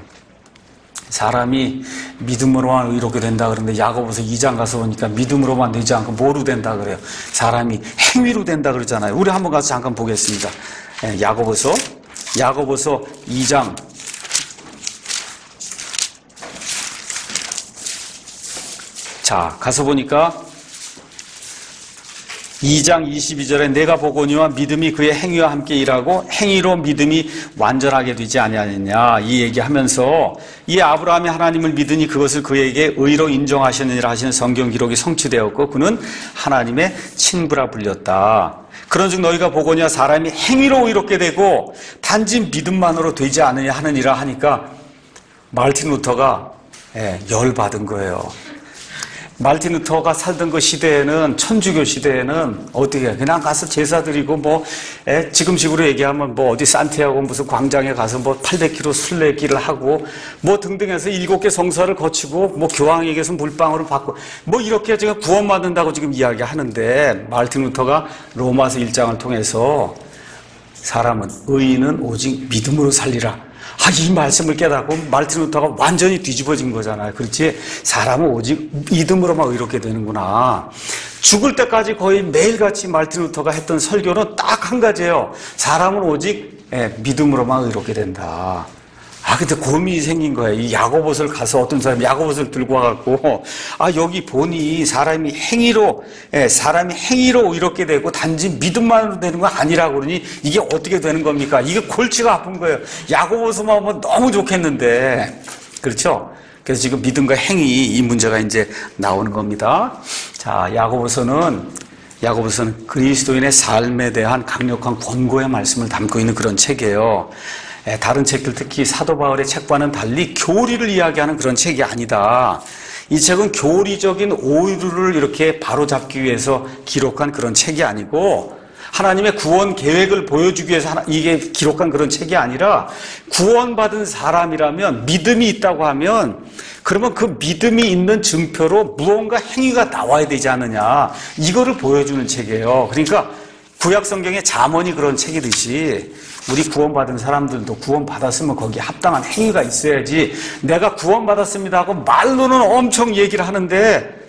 사람이 믿음으로만 의롭게 된다 그러는데 야고보서 2장 가서 보니까 믿음으로만 되지 않고 뭐로 된다 그래요? 사람이 행위로 된다 그러잖아요. 우리 한번 가서 잠깐 보겠습니다. 야고보서 2장. 자, 가서 보니까 2장 22절에 내가 보거니와 믿음이 그의 행위와 함께 일하고 행위로 믿음이 완전하게 되지 아니하느냐 이 얘기하면서 이 아브라함이 하나님을 믿으니 그것을 그에게 의로 인정하셨느니라 하시는 성경 기록이 성취되었고 그는 하나님의 친부라 불렸다. 그런즉 너희가 보거니와 사람이 행위로 의롭게 되고 단지 믿음만으로 되지 않으냐 하느니라 하니까 말틴 루터가 열받은 거예요. 말틴 루터가 살던 그 시대에는, 천주교 시대에는 어떻게 해? 그냥 가서 제사 드리고 지금식으로 얘기하면 어디 산티아고 무슨 광장에 가서 800km 순례길을 하고 등등 해서 7개 성사를 거치고 교황에게서 물방울을 받고 이렇게 제가 구원받는다고 지금 이야기하는데 말틴 루터가 로마서 1장을 통해서 사람은 의인은 오직 믿음으로 살리라. 이 말씀을 깨닫고 말틴 루터가 완전히 뒤집어진 거잖아요. 그렇지? 사람은 오직 믿음으로만 의롭게 되는구나. 죽을 때까지 거의 매일같이 말틴 루터가 했던 설교는 딱 한 가지예요. 사람은 오직 믿음으로만 의롭게 된다. 근데 고민이 생긴 거예요. 이 야고보서를 가서 어떤 사람이 야고보서를 들고 와갖고, 여기 보니 사람이 행위로 의롭게 되고 단지 믿음만으로 되는 건 아니라고 그러니 이게 어떻게 되는 겁니까? 이게 골치가 아픈 거예요. 야고보서만 하면 너무 좋겠는데. 그렇죠? 그래서 지금 믿음과 행위, 이 문제가 이제 나오는 겁니다. 자, 야고보서는 그리스도인의 삶에 대한 강력한 권고의 말씀을 담고 있는 그런 책이에요. 다른 책들 특히 사도 바울의 책과는 달리 교리를 이야기하는 그런 책이 아니다. 이 책은 교리적인 오류를 이렇게 바로잡기 위해서 기록한 그런 책이 아니고 하나님의 구원 계획을 보여주기 위해서 이게 기록한 그런 책이 아니라 구원받은 사람이라면 믿음이 있다고 하면 그러면 그 믿음이 있는 증표로 무언가 행위가 나와야 되지 않느냐 이거를 보여주는 책이에요. 그러니까 구약 성경에 잠언이 그런 책이듯이 우리 구원받은 사람들도 구원받았으면 거기에 합당한 행위가 있어야지 내가 구원받았습니다 하고 말로는 엄청 얘기를 하는데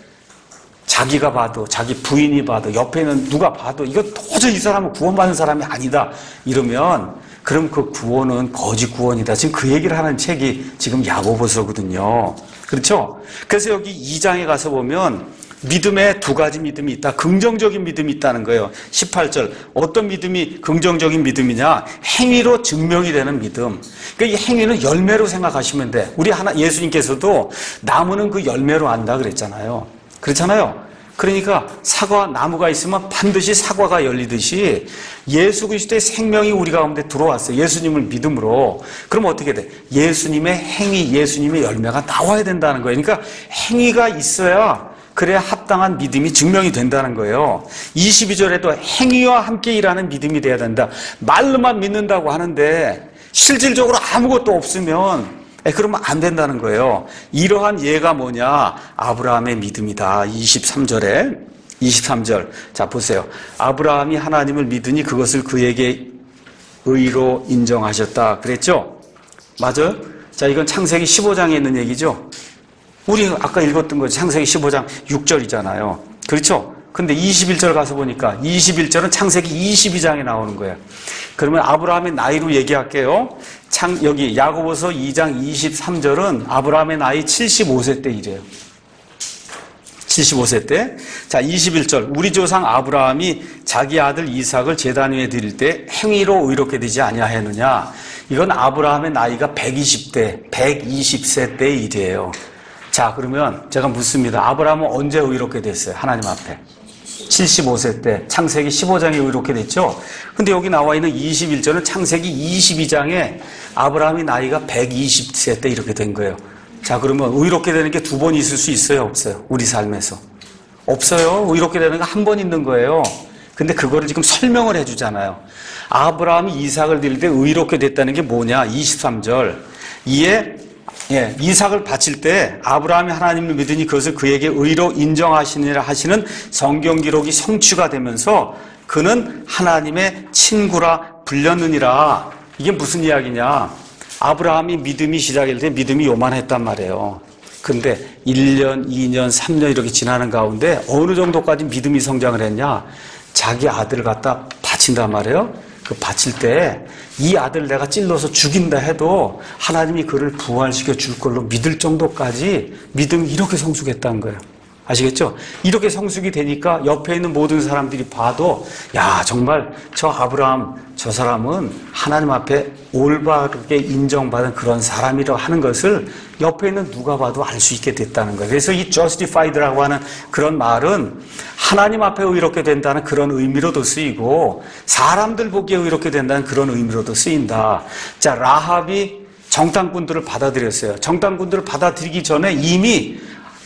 자기가 봐도 자기 부인이 봐도 옆에 있는 누가 봐도 이거 도저히 이 사람은 구원받은 사람이 아니다 이러면 그럼 그 구원은 거짓 구원이다. 지금 그 얘기를 하는 책이 지금 야고보서거든요. 그렇죠? 그래서 여기 2장에 가서 보면 믿음에 두 가지 믿음이 있다. 긍정적인 믿음이 있다는 거예요. 18절. 어떤 믿음이 긍정적인 믿음이냐? 행위로 증명이 되는 믿음. 그러니까 이 행위는 열매로 생각하시면 돼. 우리 예수님께서도 나무는 그 열매로 안다 그랬잖아요. 그렇잖아요. 그러니까 사과 나무가 있으면 반드시 사과가 열리듯이 예수 그리스도의 생명이 우리 가운데 들어왔어요. 예수님을 믿음으로. 그럼 어떻게 돼? 예수님의 행위, 예수님의 열매가 나와야 된다는 거예요. 그러니까 행위가 있어야 그래야 합당한 믿음이 증명이 된다는 거예요. 22절에도 행위와 함께 일하는 믿음이 돼야 된다. 말로만 믿는다고 하는데 실질적으로 아무것도 없으면 그러면 안 된다는 거예요. 이러한 예가 뭐냐? 아브라함의 믿음이다. 23절. 자, 보세요. 아브라함이 하나님을 믿으니 그것을 그에게 의로 인정하셨다. 그랬죠? 맞아요? 자, 이건 창세기 15장에 있는 얘기죠? 우리 아까 읽었던 거죠. 창세기 15장 6절이잖아요. 그렇죠? 근데 21절 가서 보니까 21절은 창세기 22장에 나오는 거예요. 그러면 아브라함의 나이로 얘기할게요. 여기 야고보서 2장 23절은 아브라함의 나이 75세 때 이래요. 75세 때. 자, 21절. 우리 조상 아브라함이 자기 아들 이삭을 제단 위에 드릴 때 행위로 의롭게 되지 아니하였느냐. 이건 아브라함의 나이가 120세 때 일이에요. 자, 그러면 제가 묻습니다. 아브라함은 언제 의롭게 됐어요? 하나님 앞에. 75세 때 창세기 15장에 의롭게 됐죠. 근데 여기 나와 있는 21절은 창세기 22장에 아브라함이 나이가 120세 때 이렇게 된 거예요. 자, 그러면 의롭게 되는 게 두 번 있을 수 있어요? 없어요? 우리 삶에서. 없어요. 의롭게 되는 거 한 번 있는 거예요. 근데 그거를 지금 설명을 해주잖아요. 아브라함이 이삭을 드릴 때 의롭게 됐다는 게 뭐냐? 23절. 이삭을 바칠 때 아브라함이 하나님을 믿으니 그것을 그에게 의로 인정하시니라 하시는 성경 기록이 성취가 되면서 그는 하나님의 친구라 불렸느니라. 이게 무슨 이야기냐? 아브라함이 믿음이 시작일 때 믿음이 요만했단 말이에요. 근데 1년, 2년, 3년 이렇게 지나는 가운데 어느 정도까지 믿음이 성장을 했냐? 자기 아들을 갖다 바친단 말이에요. 그 바칠 때 이 아들 내가 찔러서 죽인다 해도 하나님이 그를 부활시켜 줄 걸로 믿을 정도까지 믿음이 이렇게 성숙했다는 거예요. 아시겠죠? 이렇게 성숙이 되니까 옆에 있는 모든 사람들이 봐도 야, 정말 저 아브라함 저 사람은 하나님 앞에 올바르게 인정받은 그런 사람이라고 하는 것을 옆에 있는 누가 봐도 알 수 있게 됐다는 거예요. 그래서 이 justified라고 하는 그런 말은 하나님 앞에 의롭게 된다는 그런 의미로도 쓰이고 사람들 보기에 의롭게 된다는 그런 의미로도 쓰인다. 자, 라합이 정탐꾼들을 받아들였어요. 정탐꾼들을 받아들이기 전에 이미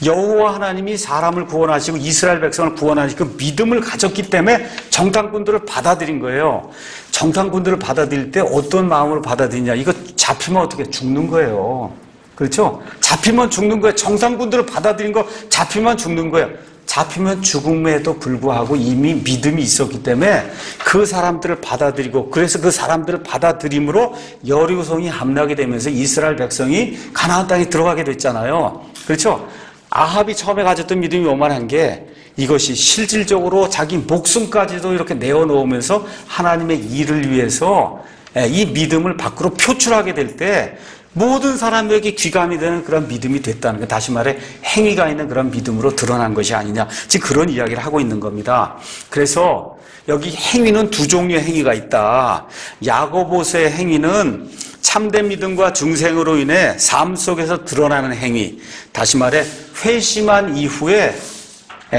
여호와 하나님이 사람을 구원하시고 이스라엘 백성을 구원하시고 그 믿음을 가졌기 때문에 정탐꾼들을 받아들인 거예요. 정탐꾼들을 받아들일 때 어떤 마음으로 받아들이냐. 이거 잡히면 어떻게 죽는 거예요. 그렇죠? 잡히면 죽는 거예요. 정탐꾼들을 받아들인 거 잡히면 죽는 거예요. 잡히면 죽음에도 불구하고 이미 믿음이 있었기 때문에 그 사람들을 받아들이고 그래서 그 사람들을 받아들임으로 여리고성이 함락이 되면서 이스라엘 백성이 가나안 땅에 들어가게 됐잖아요. 그렇죠? 아합이 처음에 가졌던 믿음이 요만한 게 이것이 실질적으로 자기 목숨까지도 이렇게 내어놓으면서 하나님의 일을 위해서 이 믿음을 밖으로 표출하게 될 때 모든 사람에게 귀감이 되는 그런 믿음이 됐다는 거. 다시 말해 행위가 있는 그런 믿음으로 드러난 것이 아니냐. 지금 그런 이야기를 하고 있는 겁니다. 그래서 여기 행위는 두 종류의 행위가 있다. 야고보서의 행위는 참된 믿음과 중생으로 인해 삶 속에서 드러나는 행위. 다시 말해 회심한 이후에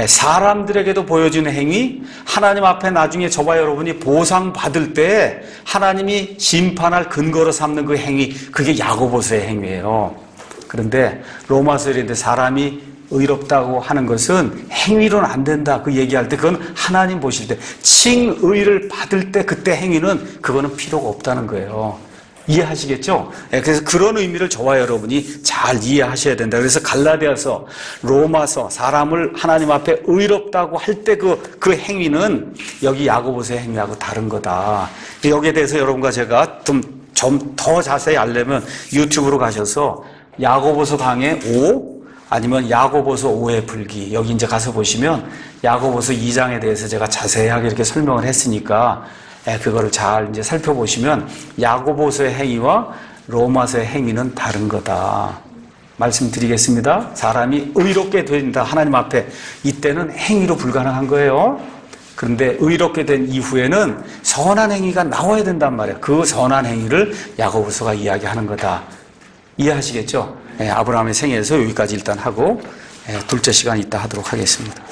사람들에게도 보여주는 행위, 하나님 앞에 나중에 저와 여러분이 보상받을 때 하나님이 심판할 근거로 삼는 그 행위, 그게 야고보서의 행위예요. 그런데 로마서에 있는데 사람이 의롭다고 하는 것은 행위로는 안 된다. 그 얘기할 때 그건 하나님 보실 때 칭의를 받을 때 그때 행위는 그거는 필요가 없다는 거예요. 이해하시겠죠? 그래서 그런 의미를 저와 여러분이 잘 이해하셔야 된다. 그래서 갈라디아서, 로마서, 사람을 하나님 앞에 의롭다고 할 때 그 행위는 여기 야고보서의 행위하고 다른 거다. 여기에 대해서 여러분과 제가 좀 더 자세히 알려면 유튜브로 가셔서 야고보서 강의 5 아니면 야고보서 5의 불기, 여기 이제 가서 보시면 야고보서 2장에 대해서 제가 자세하게 이렇게 설명을 했으니까 그거를 잘 이제 살펴보시면 야고보서의 행위와 로마서의 행위는 다른 거다. 말씀드리겠습니다. 사람이 의롭게 된다. 하나님 앞에. 이때는 행위로 불가능한 거예요. 그런데 의롭게 된 이후에는 선한 행위가 나와야 된단 말이에요. 그 선한 행위를 야고보서가 이야기하는 거다. 이해하시겠죠? 아브라함의 생애에서 여기까지 일단 하고 둘째 시간 이따 하도록 하겠습니다.